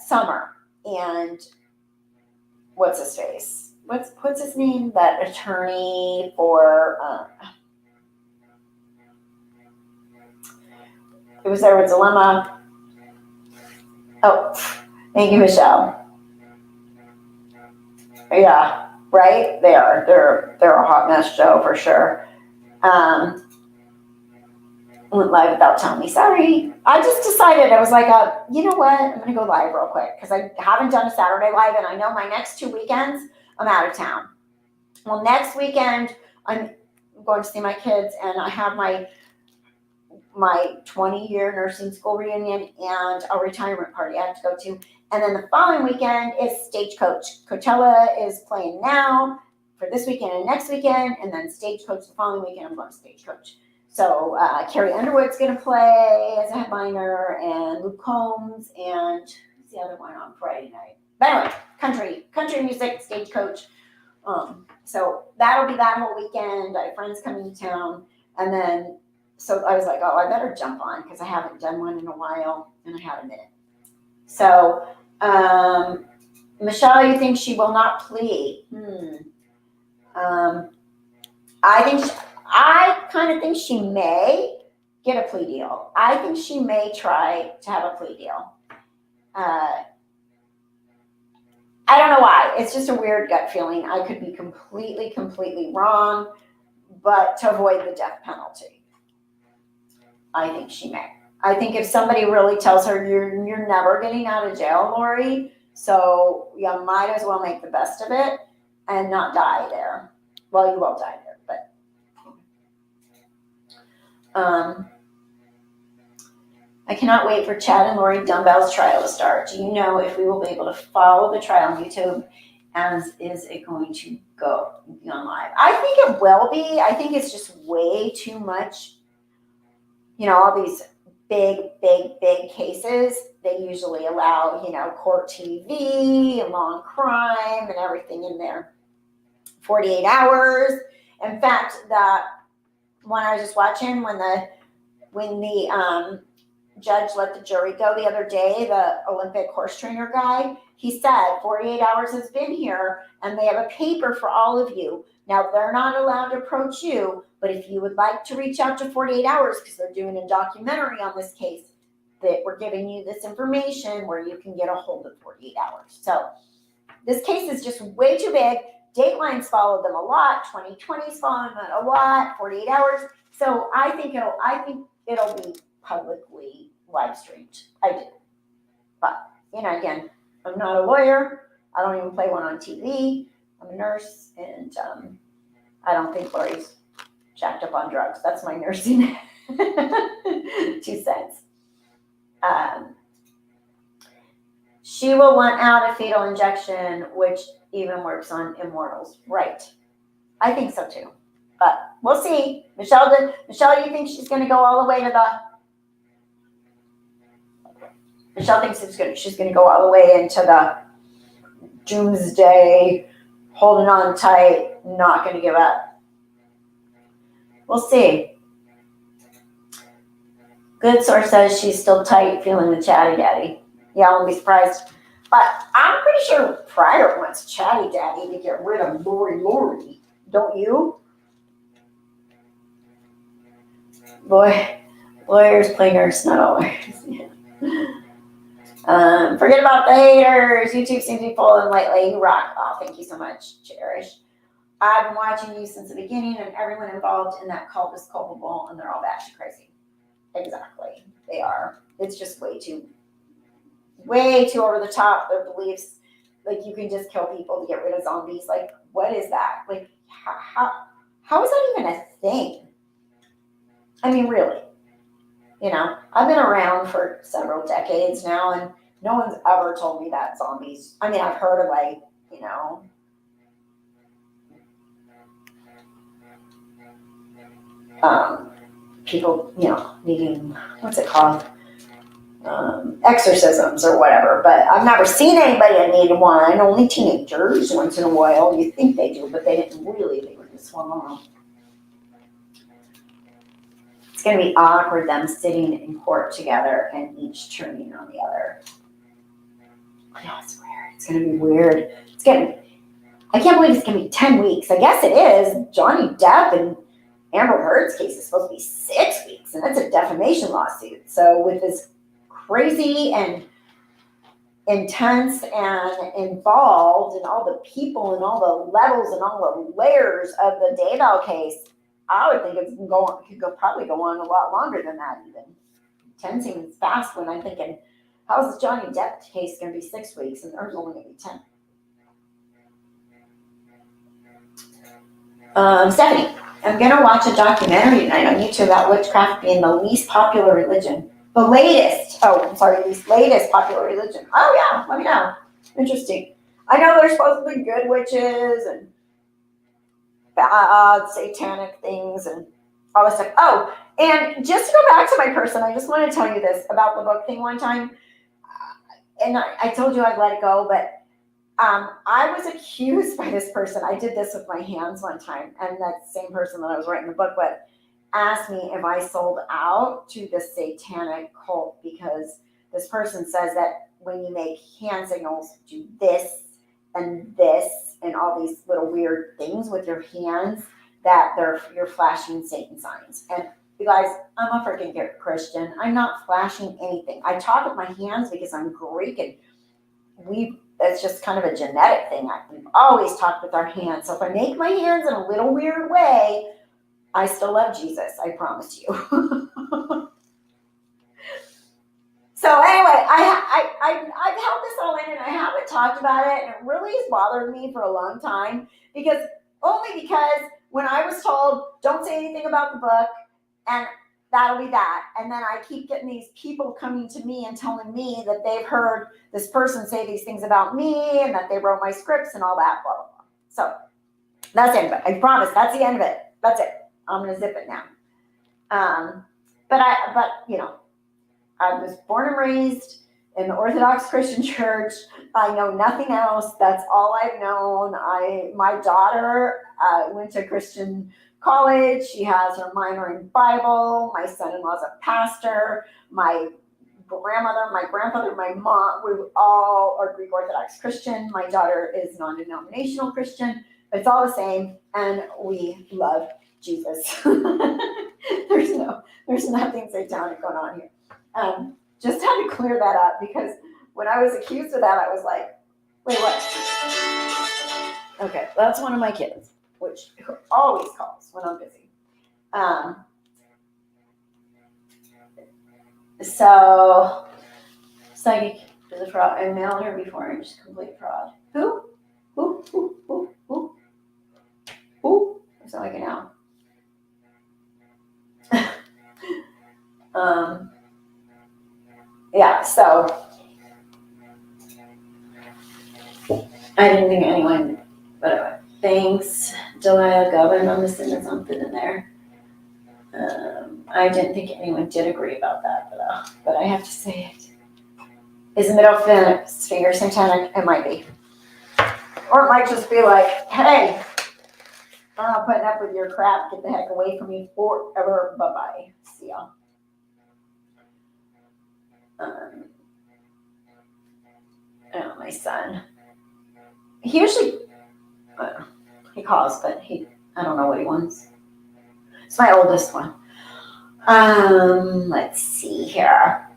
Summer and what's his face? What's his name? That attorney for it was there with Dilemma. Oh, thank you, Michelle. Yeah, right? They're a hot mess show for sure. Went live without telling me. Sorry. I just decided, I was like, you know what? I'm going to go live real quick because I haven't done a Saturday live and I know my next 2 weekends I'm out of town. Well, next weekend I'm going to see my kids and I have my my 20-year nursing school reunion and a retirement party I have to go to. And then the following weekend is Stagecoach. Coachella is playing now for this weekend and next weekend, and then Stagecoach the following weekend. I'm going to Stagecoach. So Carrie Underwood's going to play as a headliner, and Luke Combs, and who's the other one on Friday night? But anyway, country music, Stagecoach. So that'll be that whole weekend. I have friends coming to town, and then so I was like, oh, I better jump on because I haven't done one in a while, and I had a minute. So Michelle, you think she will not plea? I kind of think she may get a plea deal. I think she may try to have a plea deal. I don't know why. It's just a weird gut feeling. I could be completely wrong, but to avoid the death penalty, I think she may. I think if somebody really tells her you're never getting out of jail, Lori, so you might as well make the best of it and not die there. Well, you will die there, but I cannot wait for Chad and Lori Daybell's trial to start. Do you know if we will be able to follow the trial on YouTube? As is it going to be on live? I think it will be. I think it's just way too much. All these big cases, they usually allow, court TV and long crime and everything in there. 48 hours. In fact, that one I was just watching when the judge let the jury go the other day, the Olympic horse trainer guy, he said 48 hours has been here and they have a paper for all of you. Now, they're not allowed to approach you, but if you would like to reach out to 48 hours, because they're doing a documentary on this case, that we're giving you this information where you can get a hold of 48 hours. So this case is just way too big. Dateline's followed them a lot. 2020's followed them a lot. 48 hours. So I think it'll be publicly live streamed. I do. But, again, I'm not a lawyer. I don't even play one on TV. I'm a nurse, and I don't think Lori's jacked up on drugs. That's my nursing 2 cents. She will want out a fetal injection, which even works on immortals. Right. I think so too. But we'll see. Michelle, you think she's going to go all the way to Michelle thinks she's going to go all the way into the doomsday, holding on tight, not going to give up. We'll see. Good source says she's still tight, feeling the chatty daddy. Yeah, I won't be surprised. But I'm pretty sure Pryor wants chatty daddy to get rid of Lori. Don't you? Boy, lawyers play nurse, not always. Forget about the haters. YouTube seems to be pulling lately. You rock. Oh, thank you so much, Cherish. I've been watching you since the beginning, and everyone involved in that cult is culpable, and they're all batshit crazy. Exactly. They are. It's just way too over the top. Their beliefs, like you can just kill people to get rid of zombies. Like, what is that? Like, how is that even a thing? I mean, really. I've been around for several decades now, and no one's ever told me that zombies. I mean, I've heard of people, needing, what's it called? Exorcisms or whatever, but I've never seen anybody that needed one. Only teenagers once in a while. You think they do, but they didn't really. They were just swung on. It's going to be awkward, them sitting in court together and each turning on the other. Oh, it's weird. It's going to be weird. I can't believe it's going to be 10 weeks. I guess it is. Johnny Depp and Amber Heard's case is supposed to be 6 weeks, and that's a defamation lawsuit. So with this crazy and intense and involved and all the people and all the levels and all the layers of the Daybell case, I would think probably go on a lot longer than that even. 10 seems fast when I'm thinking, how is the Johnny Depp case going to be 6 weeks and there's only going to be 10? Stephanie, I'm going to watch a documentary tonight on YouTube about witchcraft being the least popular religion. The latest popular religion. Oh, yeah, let me know. Interesting. I know there's supposed to be good witches and bad satanic things and all this stuff. Oh, and just to go back to my person, I just want to tell you this about the book thing one time. And I told you I'd let it go, but I was accused by this person. I did this with my hands one time, and that same person that I was writing the book with asked me if I sold out to the satanic cult, because this person says that when you make hand signals, do this and all these little weird things with your hands, that you're flashing Satan signs. And you guys, I'm a freaking Christian. I'm not flashing anything. I talk with my hands because I'm Greek, and it's just kind of a genetic thing. We've always talked with our hands. So if I make my hands in a little weird way, I still love Jesus, I promise you. So anyway, I've held this all in and I haven't talked about it, and it really has bothered me for a long time, because when I was told, don't say anything about the book, and that'll be that. And then I keep getting these people coming to me and telling me that they've heard this person say these things about me and that they wrote my scripts and all that, blah, blah, blah. So that's the end of it. I promise that's the end of it. That's it. I'm going to zip it now. But I was born and raised in the Orthodox Christian Church. I know nothing else. That's all I've known. My daughter went to Christian college. She has her minor in Bible. My son-in-law's a pastor. My grandmother, my grandfather, my mom, we all are Greek Orthodox Christian. My daughter is non-denominational Christian. It's all the same, and we love Jesus. There's nothing satanic going on here. Just had to clear that up, because when I was accused of that, I was like, wait, what? Okay, that's one of my kids, who always calls when I'm busy. So, psychic is a fraud. I mailed her before, and she's a complete fraud. Who? I sound like an owl. Yeah, so I didn't think anyone, whatever. Thanks, Delia Govern. I'm missing something in there. I didn't think anyone did agree about that, but I have to say it. Is the middle finger satanic? It might be. Or it might just be like, hey, I'm not putting up with your crap. Get the heck away from me forever. Bye-bye. See ya. My son. He usually, he calls, but I don't know what he wants. It's my oldest one. Let's see here.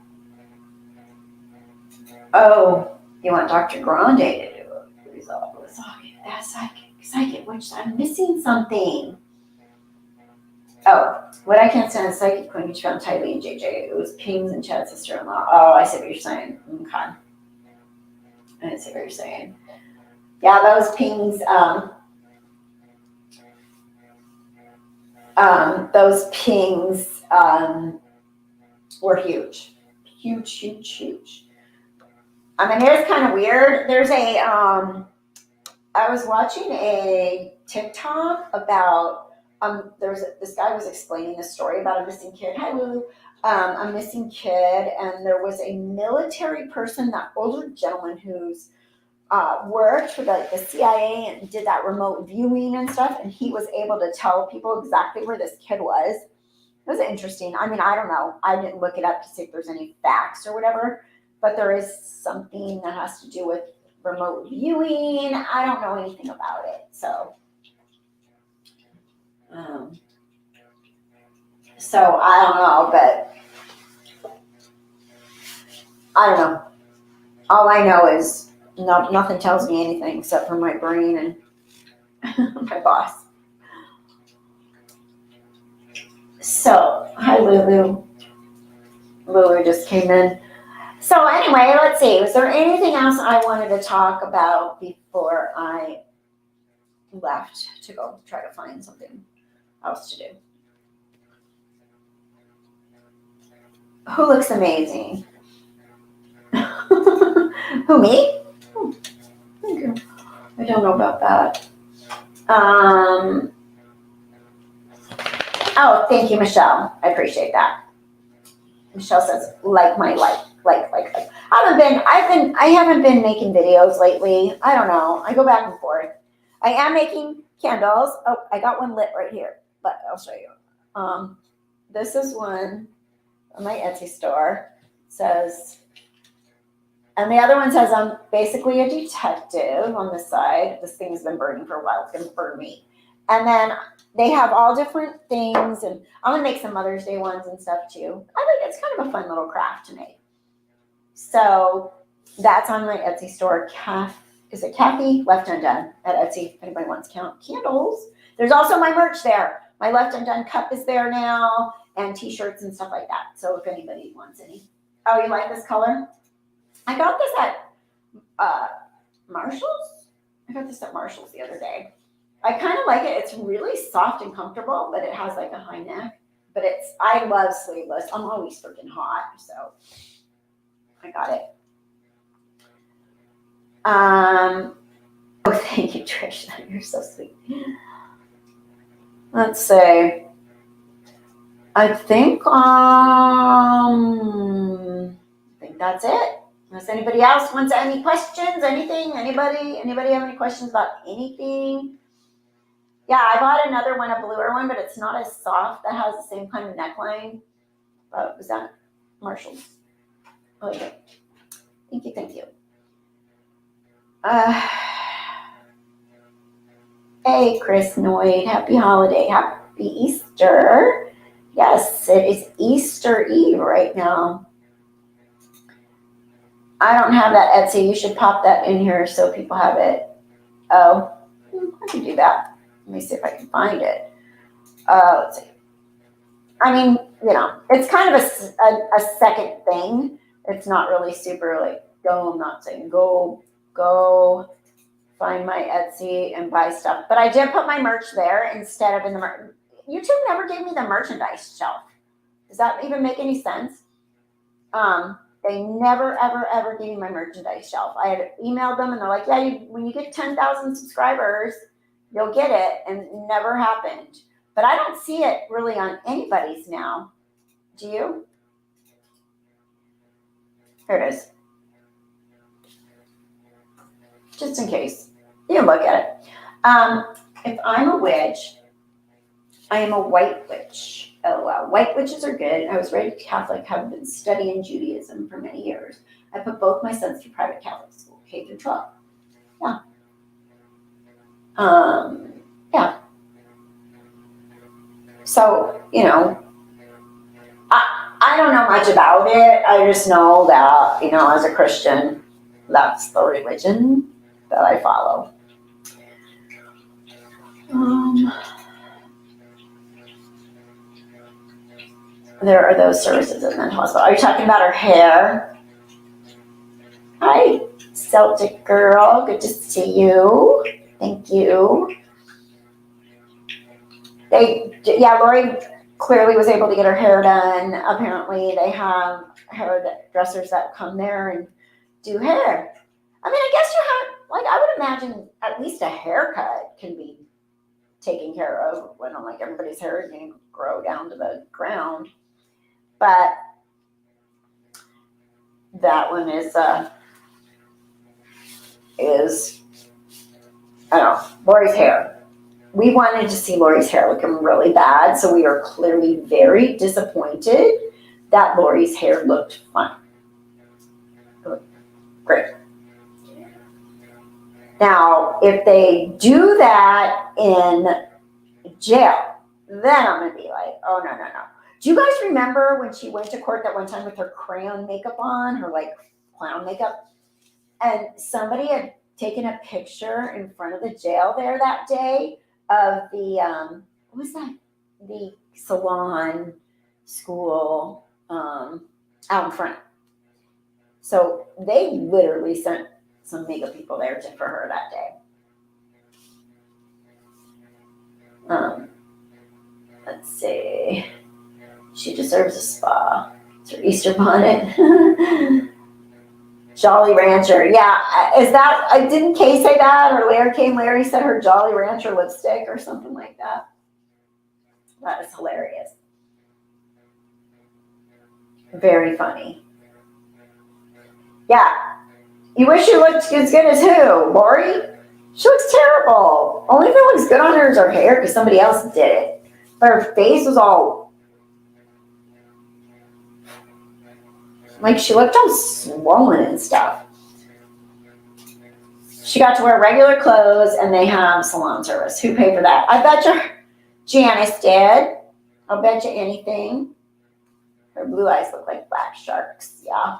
Oh, you want Dr. Grande to do it? Resolve the socket. That's psychic, which I'm missing something. Oh, what I can't stand is psychic when you found tightly in JJ. It was Ping's and Chad's sister-in-law. Oh, I see what you're saying. Okay. I see what you're saying. Yeah, those Pings, were huge. Huge. I mean, it is kind of weird. There's I was watching a TikTok about, this guy was explaining a story about a missing kid. Hi, Lulu. A missing kid, and there was a military person, that older gentleman who's worked for the CIA and did that remote viewing and stuff, and he was able to tell people exactly where this kid was. It was interesting. I mean, I don't know. I didn't look it up to see if there's any facts or whatever, but there is something that has to do with remote viewing. I don't know anything about it, so I don't know, but I don't know. All I know is nothing tells me anything except for my brain and my boss. So, hi, Lulu. Lulu just came in. So anyway, let's see. Was there anything else I wanted to talk about before I left to go try to find something? else to do. Who looks amazing? Who, me? Oh, thank you. I don't know about that. Oh, thank you, Michelle. I appreciate that. Michelle says, like my life. Like. I haven't been making videos lately. I don't know. I go back and forth. I am making candles. Oh, I got one lit right here, but I'll show you. This is one on my Etsy store. It says, and the other one says I'm basically a detective on the side. This thing's been burning for a while. It's gonna burn me. And then they have all different things, and I'm gonna make some Mother's Day ones and stuff too. I think it's kind of a fun little craft to make. So that's on my Etsy store. Is it Kathy? Left Undone at Etsy. If anybody wants candles. There's also my merch there. My Left Undone cup is there now, and t-shirts and stuff like that. So if anybody wants any. Oh, you like this color? I got this at Marshall's. I got this at Marshall's the other day. I kind of like it. It's really soft and comfortable, but it has like a high neck. But I love sleeveless. I'm always freaking hot, so I got it. Oh, thank you, Trish. You're so sweet. Let's see. I think that's it. Unless anybody else wants any questions, anything, anybody have any questions about anything? Yeah, I bought another one, a bluer one, but it's not as soft. That has the same kind of neckline. Was that Marshall's? Oh, yeah. Thank you. Hey, Chris Noyd, happy holiday, happy Easter. Yes, it is Easter Eve right now. I don't have that Etsy. You should pop that in here so people have it. Oh, I can do that. Let me see if I can find it. Let's see. I mean, it's kind of a second thing. It's not really super like, I'm not saying go find my Etsy and buy stuff. But I did put my merch there instead of in the merch. YouTube never gave me the merchandise shelf. Does that even make any sense? They never, ever gave me my merchandise shelf. I had emailed them and they're like, yeah, when you get 10,000 subscribers, you'll get it. And it never happened. But I don't see it really on anybody's now. Do you? Here it is. Just in case. You can look at it. If I'm a witch, I am a white witch. LOL. White witches are good. I was raised Catholic, have been studying Judaism for many years. I put both my sons through private Catholic school, K through 12. Yeah. Yeah. So, I don't know much about it. I just know that, as a Christian, that's the religion that I follow. There are those services at mental hospital. Are you talking about her hair? Hi, Celtic girl. Good to see you. Thank you. Lori clearly was able to get her hair done. Apparently, they have hairdressers that come there and do hair. I mean, I guess I would imagine at least a haircut can be taken care of when everybody's hair is going to grow down to the ground. But that one is I don't know, Lori's hair. We wanted to see Lori's hair looking really bad, so we are clearly very disappointed that Lori's hair looked fine. Great. Now, if they do that in jail, then I'm going to be like, oh, no. Do you guys remember when she went to court that one time with her crayon makeup on, her clown makeup? And somebody had taken a picture in front of the jail there that day of the, what was that? The salon school out in front. So they literally sent some makeup people there for her that day. Let's see. She deserves a spa. It's her Easter bonnet. Jolly Rancher. Yeah, is that, didn't Kay say that? Or Larry said her Jolly Rancher lipstick or something like that. That is hilarious. Very funny. Yeah. You wish you looked as good as who? Lori? She looks terrible. Only thing that looks good on her is her hair because somebody else did it. But her face was all, like, she looked all swollen and stuff. She got to wear regular clothes and they have salon service. Who paid for that? I bet you Janice did. I'll bet you anything. Her blue eyes look like black sharks. Yeah.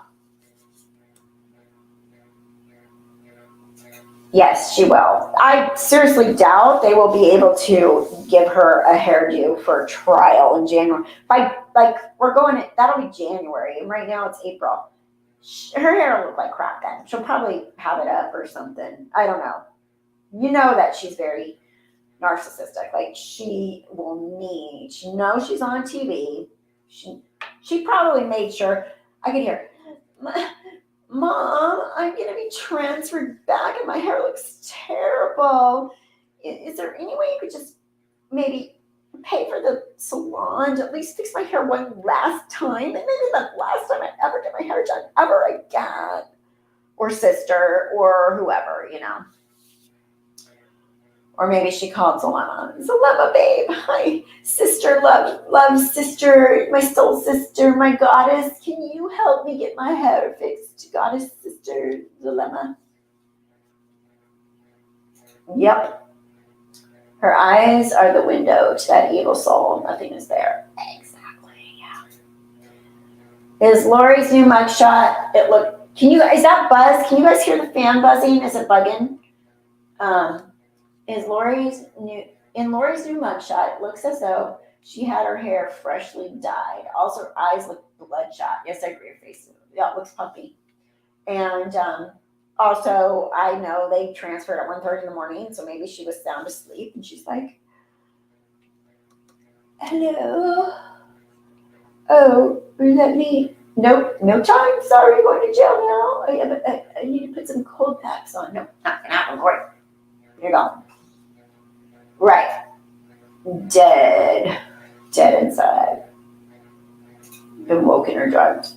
Yes, she will. I seriously doubt they will be able to give her a hairdo for a trial in January. We're going, that'll be January, and right now it's April. Her hair will look like crap then. She'll probably have it up or something. I don't know. You know that she's very narcissistic. Like, she knows she's on TV. She probably made sure, I could hear, Mom, I'm going to be transferred back and my hair looks terrible. Is there any way you could just maybe pay for the salon to at least fix my hair one last time? And maybe the last time I ever get my hair done ever again. Or sister or whoever, you know. Or maybe she called Zulema. Zulema, babe. Hi, sister, love sister, my soul sister, my goddess. Can you help me get my hair fixed, goddess sister Zulema? Yep. Her eyes are the window to that evil soul. Nothing is there. Exactly, yeah. Is Lori's new mugshot, is that buzz? Can you guys hear the fan buzzing? Is it bugging? In Lori's new mugshot, it looks as though she had her hair freshly dyed. Also, her eyes look bloodshot. Yes, I agree. Her face, yeah, it looks puffy. And also, I know they transferred at 1:30 in the morning, so maybe she was sound asleep, and she's like, "Hello? Oh, is that me? Nope, no time. Sorry, going to jail now. I need to put some cold packs on. No, not gonna happen. Right. Here you go. Right. Dead inside. Been woken or drugged.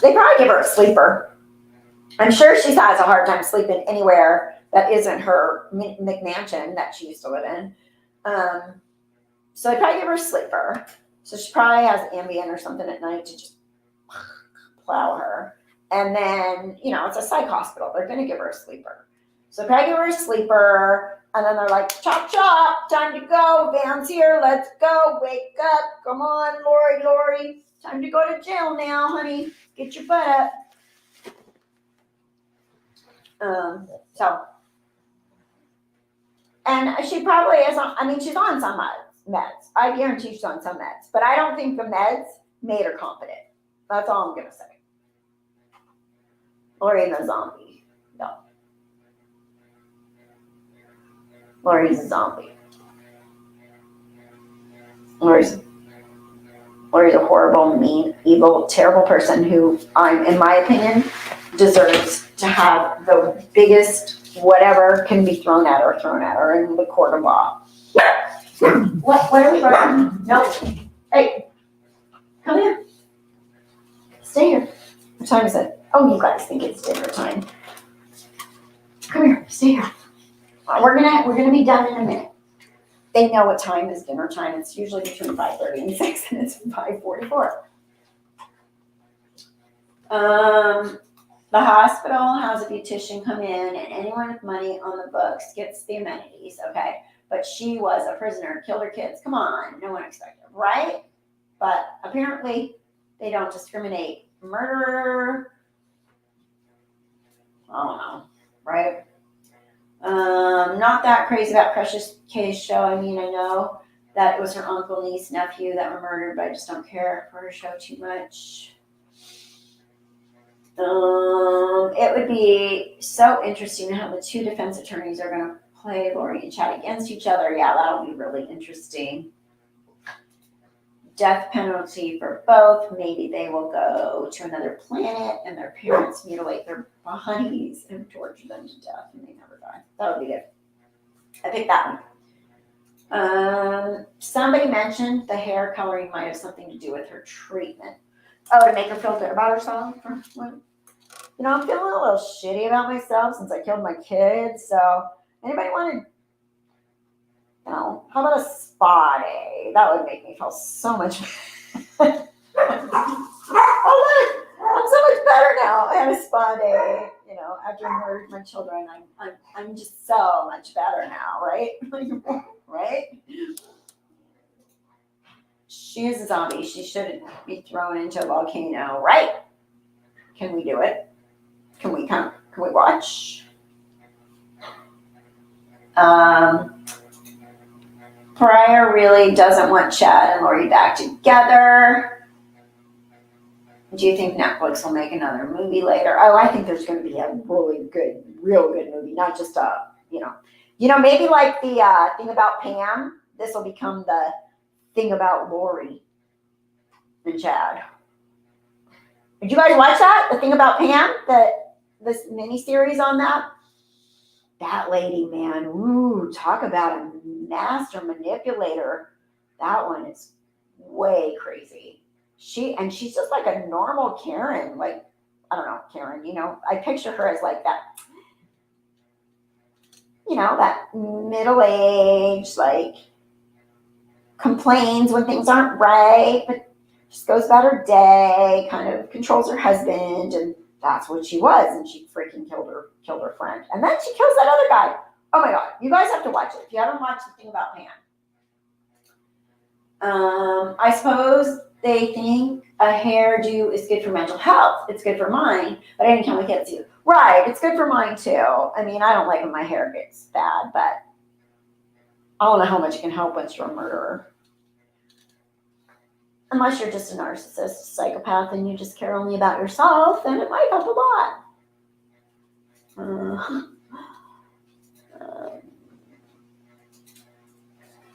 They probably give her a sleeper. I'm sure she has a hard time sleeping anywhere that isn't her McMansion that she used to live in. So they probably give her a sleeper. So she probably has Ambien or something at night to just plow her. And then, it's a psych hospital. They're going to give her a sleeper. So they probably give her a sleeper. And then they're like, chop, chop, time to go. Van's here. Let's go. Wake up. Come on, Lori. Time to go to jail now, honey. Get your butt up. And she probably is on, she's on some meds. I guarantee she's on some meds. But I don't think the meds made her competent. That's all I'm going to say. Lori the zombie. No. Lori's a zombie. Lori's a horrible, mean, evil, terrible person who, in my opinion, deserves to have the biggest whatever can be thrown at her in the court of law. What are we running? No. Hey, come here. Stay here. What time is it? Oh, you guys think it's dinner time. Come here. Stay here. We're gonna be done in a minute. They know what time is dinner time. It's usually between 5:30 and 6, and it's 5:44. The hospital has a beautician come in, and anyone with money on the books gets the amenities, okay? But she was a prisoner, killed her kids. Come on, no one expected, right? But apparently, they don't discriminate. Murderer, I don't know, right? Not that crazy about Precious K's show. I know that it was her uncle, niece, nephew that were murdered, but I just don't care for her show too much. It would be so interesting how the two defense attorneys are going to play Lori and Chad against each other. Yeah, that'll be really interesting. death penalty for both. Maybe they will go to another planet and their parents mutilate their bodies and torture them to death and they never die. That would be good. I picked that one. Somebody mentioned the hair coloring might have something to do with her treatment. Oh, to make her feel good about herself? I'm feeling a little shitty about myself since I killed my kids. So, anybody want to, how about a spa day? That would make me feel so much better. Oh, look, I'm so much better now. I had a spa day, after I murdered my children. I'm just so much better now, right? Right? She is a zombie. She shouldn't be thrown into a volcano, right? Can we do it? Can we come? Can we watch? Pryor really doesn't want Chad and Lori back together. Do you think Netflix will make another movie later? Oh, I think there's going to be a really good, real good movie, not just maybe like the thing about Pam. This will become the thing about Lori and Chad. Did you guys watch that? The thing about Pam? This mini-series on that? That lady, man. Ooh, talk about a master manipulator. That one is way crazy. She's just like a normal Karen. Like, I don't know, Karen, I picture her as like that, that middle-aged, like, complains when things aren't right, but just goes about her day, kind of controls her husband, and that's what she was, and she freaking killed her friend. And then she kills that other guy. Oh my God, you guys have to watch it. If you haven't watched the thing about Pam. I suppose they think a hairdo is good for mental health. It's good for mine, but I didn't tell my kids you. Right, it's good for mine too. I mean, I don't like when my hair gets bad, but I don't know how much it can help once you're a murderer. Unless you're just a narcissist, psychopath, and you just care only about yourself, then it might help a lot.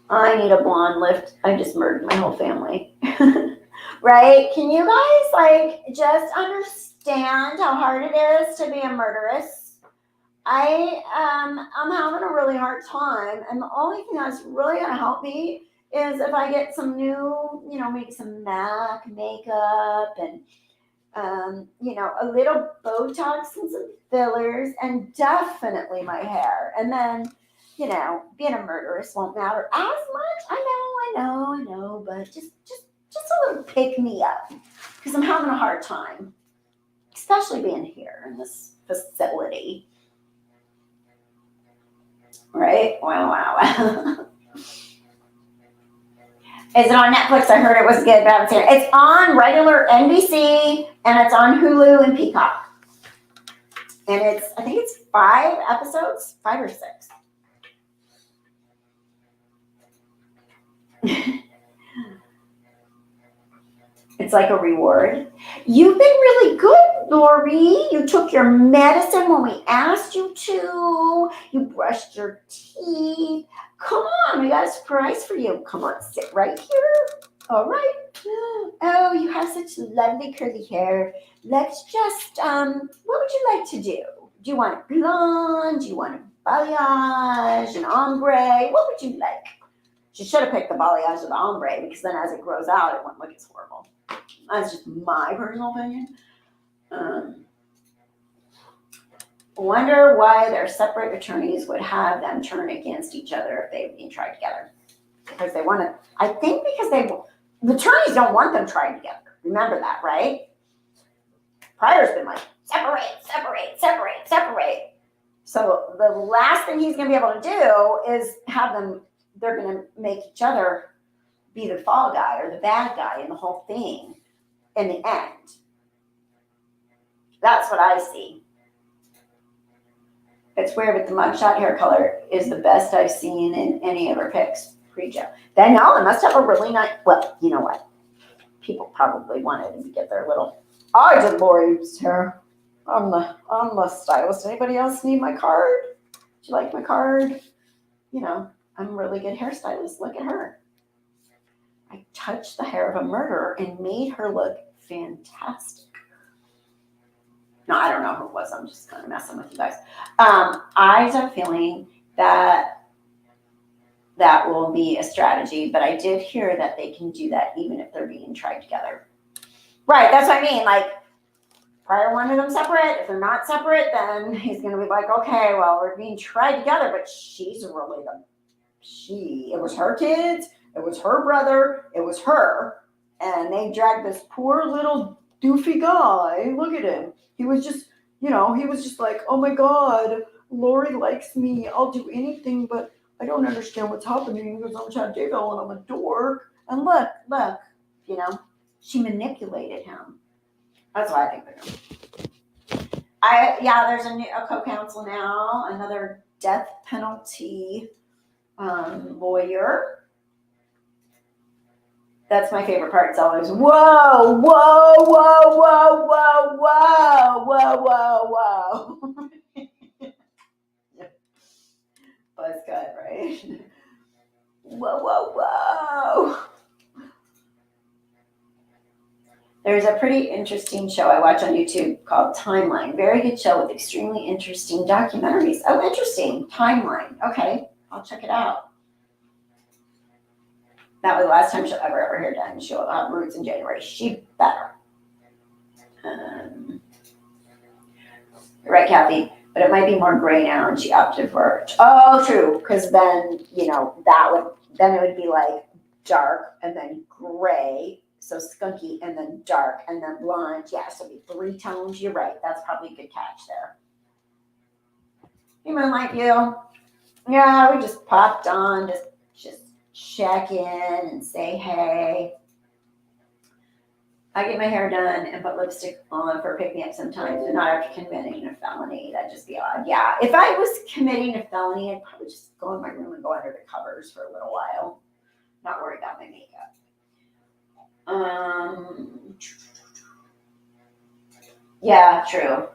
I need a blonde lift. I just murdered my whole family. Right? Can you guys just understand how hard it is to be a murderess? I'm having a really hard time, and the only thing that's really going to help me is if I get some new, maybe some MAC makeup and, a little Botox and some fillers and definitely my hair. And then, being a murderess won't matter as much. I know, but just a little pick me up because I'm having a hard time, especially being here in this facility. Right? Wow. Is it on Netflix? I heard it was good, but I haven't seen it. It's on regular NBC, and it's on Hulu and Peacock. And I think it's 5 episodes, 5 or 6. It's like a reward. You've been really good, Lori. You took your medicine when we asked you to. You brushed your teeth. Come on, we got a surprise for you. Come on, sit right here. All right. Oh, you have such lovely curly hair. Let's just, what would you like to do? Do you want a blonde? Do you want a balayage, an ombre? What would you like? She should have picked the balayage or the ombre because then as it grows out, it won't look as horrible. That's just my personal opinion. Wonder why their separate attorneys would have them turn against each other if they were being tried together. Because they want to, I think because the attorneys don't want them tried together. Remember that, right? Pryor's been like, separate. So the last thing he's going to be able to do is have them, they're going to make each other be the fall guy or the bad guy in the whole thing in the end. That's what I see. It's weird, but the mugshot hair color is the best I've seen in any of her pics pre-jail. Then no, it must have a really nice, well, you know what? People probably wanted to get their little, I did Lori's hair. I'm the stylist. Anybody else need my card? Do you like my card? I'm a really good hairstylist. Look at her. I touched the hair of a murderer and made her look fantastic. No, I don't know who it was. I'm just kind of messing with you guys. I have a feeling that will be a strategy, but I did hear that they can do that even if they're being tried together. Right, that's what I mean. Like, Pryor wanted them separate. If they're not separate, then he's going to be like, okay, well, we're being tried together, but she's really it was her kids, it was her brother, it was her, and they dragged this poor little doofy guy. Look at him. He was just, he was just like, oh my God, Lori likes me. I'll do anything, but I don't understand what's happening because I'm Chad Daybell and I'm a dork. And look, she manipulated him. That's what I think they're doing. There's a co-counsel now, another death penalty lawyer. That's my favorite part. It's always, whoa, whoa, whoa, whoa, whoa, whoa, whoa, whoa, whoa. Buzz cut, right? Whoa, whoa, whoa. There's a pretty interesting show I watch on YouTube called Timeline. Very good show with extremely interesting documentaries. Oh, interesting. Timeline. Okay, I'll check it out. That was the last time she'll ever have her hair done. She'll have roots in January. She better. You're right, Kathy. But it might be more gray now, and she opted for it. Oh, true. Because then, it would be like dark and then gray. So skunky and then dark and then blonde. Yeah, so it'd be 3 tones. You're right. That's probably a good catch there. Hey, Moonlight View. Yeah, we just popped on. Just check in and say hey. I get my hair done and put lipstick on for pick-me-up sometimes, but not after committing a felony. That'd just be odd. Yeah, if I was committing a felony, I'd probably just go in my room and go under the covers for a little while. Not worry about my makeup. Yeah, true.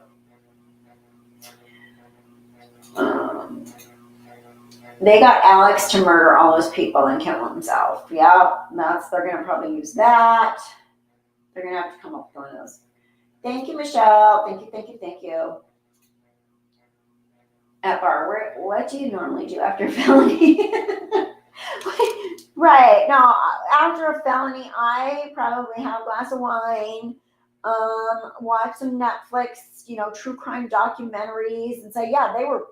They got Alex to murder all those people and kill himself. Yeah, they're gonna probably use that. They're gonna have to come up with one of those. Thank you, Michelle. Thank you. At bar, what do you normally do after a felony? Right. No, after a felony, I probably have a glass of wine, watch some Netflix, true crime documentaries, and say, yeah, they're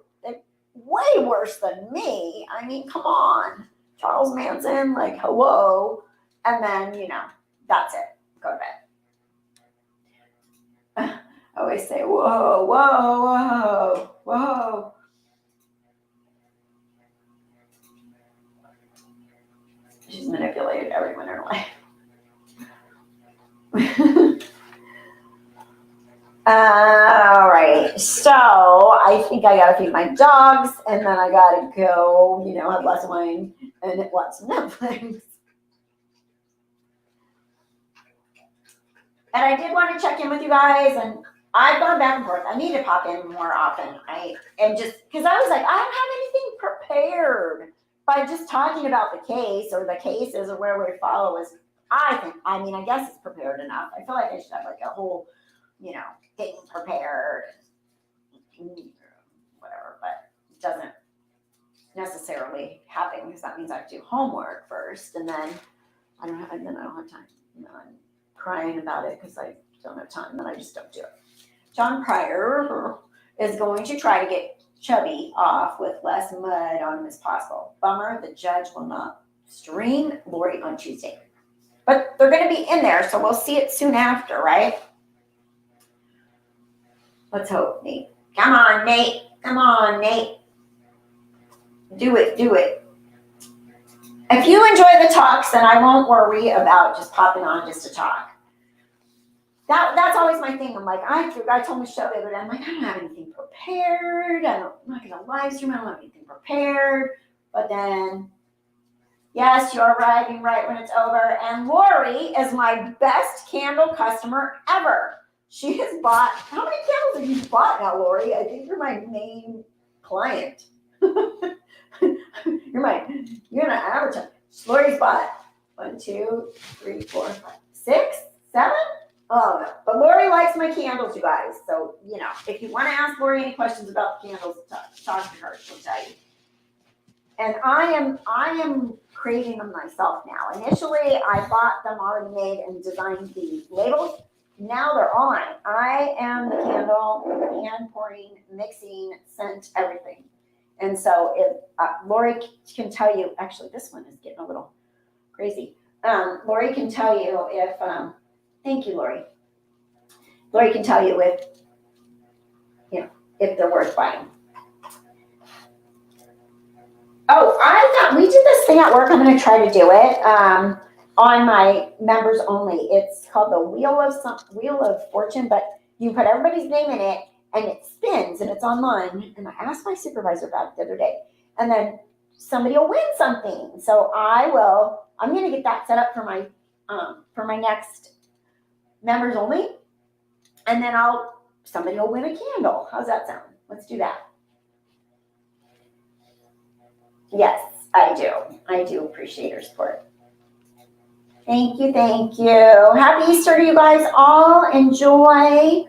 way worse than me. I mean, come on. Charles Manson, like, hello. And then, that's it. Go to bed. I always say, whoa, whoa, whoa, whoa. She's manipulated everyone in her life. All right. So I think I got to feed my dogs, and then I got to go, have a glass of wine and watch some Netflix. And I did want to check in with you guys, and I've gone back and forth. I need to pop in more often. I am just, because I was like, I don't have anything prepared. By just talking about the case or the cases or where we follow is, I guess it's prepared enough. I feel like I should have like a whole, thing prepared, whatever, but it doesn't necessarily happen because that means I have to do homework first, and then I don't have time. I'm crying about it because I don't have time, and then I just don't do it. John Pryor is going to try to get Chubby off with less mud on him as possible. Bummer, the judge will not stream Lori on Tuesday. But they're going to be in there, so we'll see it soon after, right? Let's hope, Nate. Come on, Nate. Do it. If you enjoy the talks, then I won't worry about just popping on just to talk. That's always my thing. I'm like, I told Michelle the other day, I'm like, I don't have anything prepared. I'm not going to live stream. I don't have anything prepared. But then, yes, you're arriving right when it's over. And Lori is my best candle customer ever. She has bought, how many candles have you bought now, Lori? I think you're my main client. You're gonna advertise. Lori's bought 1, 2, 3, 4, 5, 6, 7. Oh no, but Lori likes my candles, you guys. So, you know, if you want to ask Lori any questions about the candles, talk to her, she'll tell you. And I am creating them myself now. Initially, I bought them already made and designed the labels. Now they're on. I am the candle, hand pouring, mixing, scent, everything. And so if Lori can tell you, actually this one is getting a little crazy. Lori can tell you if, thank you, Lori. Lori can tell you if, you know, if they're worth buying. Oh, we did this thing at work. I'm going to try to do it on my members only. It's called the Wheel of Fortune, but you put everybody's name in it and it spins and it's online. And I asked my supervisor about it the other day, and then somebody will win something. So I'm going to get that set up for my next members only, and then somebody will win a candle. How's that sound? Let's do that. Yes, I do. I do appreciate your support. Thank you. Happy Easter to you guys all. Enjoy.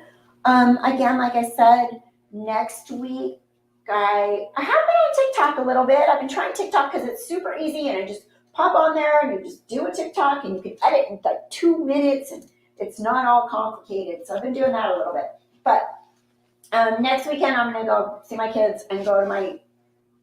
Again, like I said, next week, I have been on TikTok a little bit. I've been trying TikTok because it's super easy, and I just pop on there and you just do a TikTok and you can edit in like 2 minutes and it's not all complicated. So I've been doing that a little bit. But next weekend, I'm going to go see my kids and go to my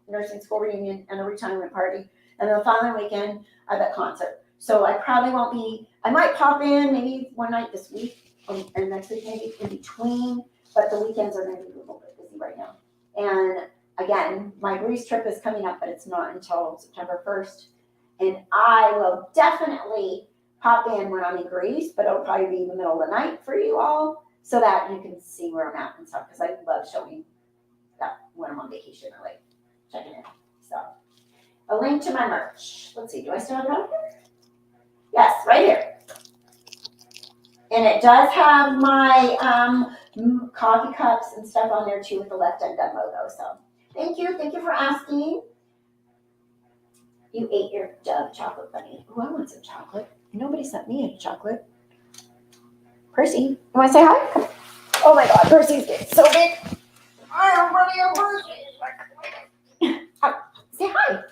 nursing school reunion and a retirement party. And then the following weekend, I have a concert. So I probably won't be, I might pop in maybe one night this week and next week maybe in between, but the weekends are going to be a little bit busy right now. And again, my Greece trip is coming up, but it's not until September 1st. And I will definitely pop in when I'm in Greece, but it'll probably be in the middle of the night for you all so that you can see where I'm at and stuff, because I love showing that when I'm on vacation. I like checking in. So a link to my merch. Let's see, do I still have it out here? Yes, right here. And it does have my coffee cups and stuff on there too with the Left Undone logo. So thank you for asking. You ate your Dove chocolate bunny. Oh, I want some chocolate. Nobody sent me any chocolate. Percy, you want to say hi? Oh my God, Percy's getting so big. I'm running a Percy. Say hi.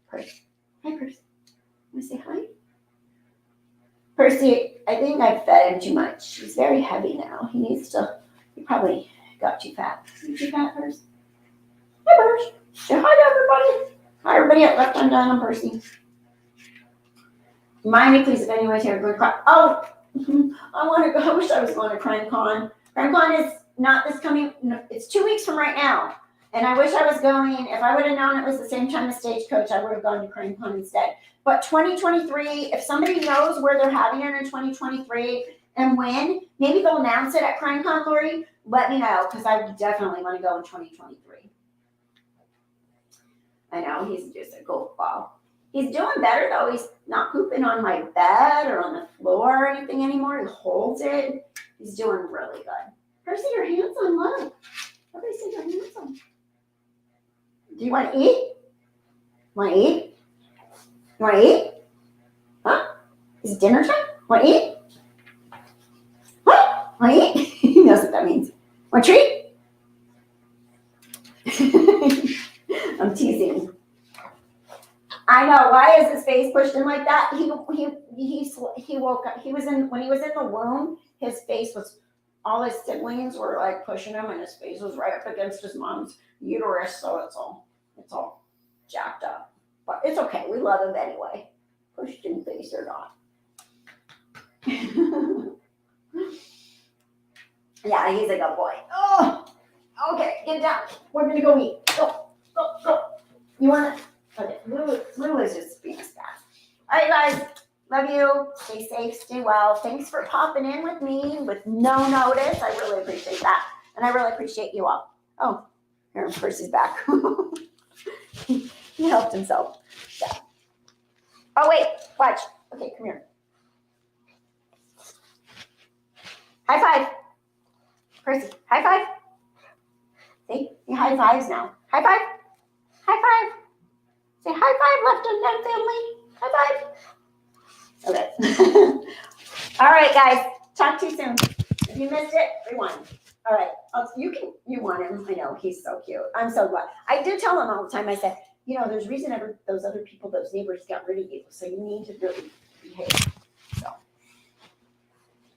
Percy. Hi, Percy. Want to say hi? Percy, I think I've fed him too much. He's very heavy now. He probably got too fat. You too fat, Percy? Hi, Percy. Say hi to everybody. Hi, everybody at Left Undone. I'm Percy. Remind me, please, if anyone's here going to cry. Oh, I want to go. I wish I was going to CrimeCon. CrimeCon is not this coming. No, it's 2 weeks from right now. And I wish I was going. If I would have known it was the same time as Stagecoach, I would have gone to CrimeCon instead. But 2023, if somebody knows where they're having it in 2023 and when, maybe they'll announce it at CrimeCon, Lori. Let me know, because I definitely want to go in 2023. I know, he's just a goofball. He's doing better, though. He's not pooping on my bed or on the floor or anything anymore. He holds it. He's doing really good. Percy, your handsome. Look. Everybody say you're handsome. Do you want to eat? Want to eat? You want to eat? Huh? Is it dinner time? Want to eat? What? Want to eat? He knows what that means. Want a treat? I'm teasing. I know. Why is his face pushed in like that? He woke up. When he was in the womb, his face was, all his siblings were like pushing him, and his face was right up against his mom's uterus. So it's all jacked up. But it's okay. We love him anyway. Pushed in face or not. Yeah, he's a good boy. Oh, okay. Get down. We're gonna go eat. Go. You wanna? Okay, Lou is just being a spaz. All right, guys. Love you. Stay safe. Stay well. Thanks for popping in with me with no notice. I really appreciate that. And I really appreciate you all. Oh, here, Percy's back. He helped himself. Yeah. Oh, wait. Watch. Okay, come here. High five. Percy, high five. See? He high fives now. High five. High five. Say high five, Left Undone family. High five. guys. Talk to you soon. If you missed it, rewind. All right. You want him. I know. He's so cute. I'm so glad. I do tell him all the time. I said, there's reason those other people, those neighbors got rid of you. So you need to really behave. So.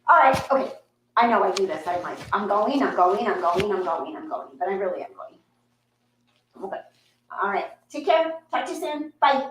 All right. Okay. I know I do this. I'm like, I'm going. But I really am going. Okay. All right. Take care. Talk to you soon. Bye.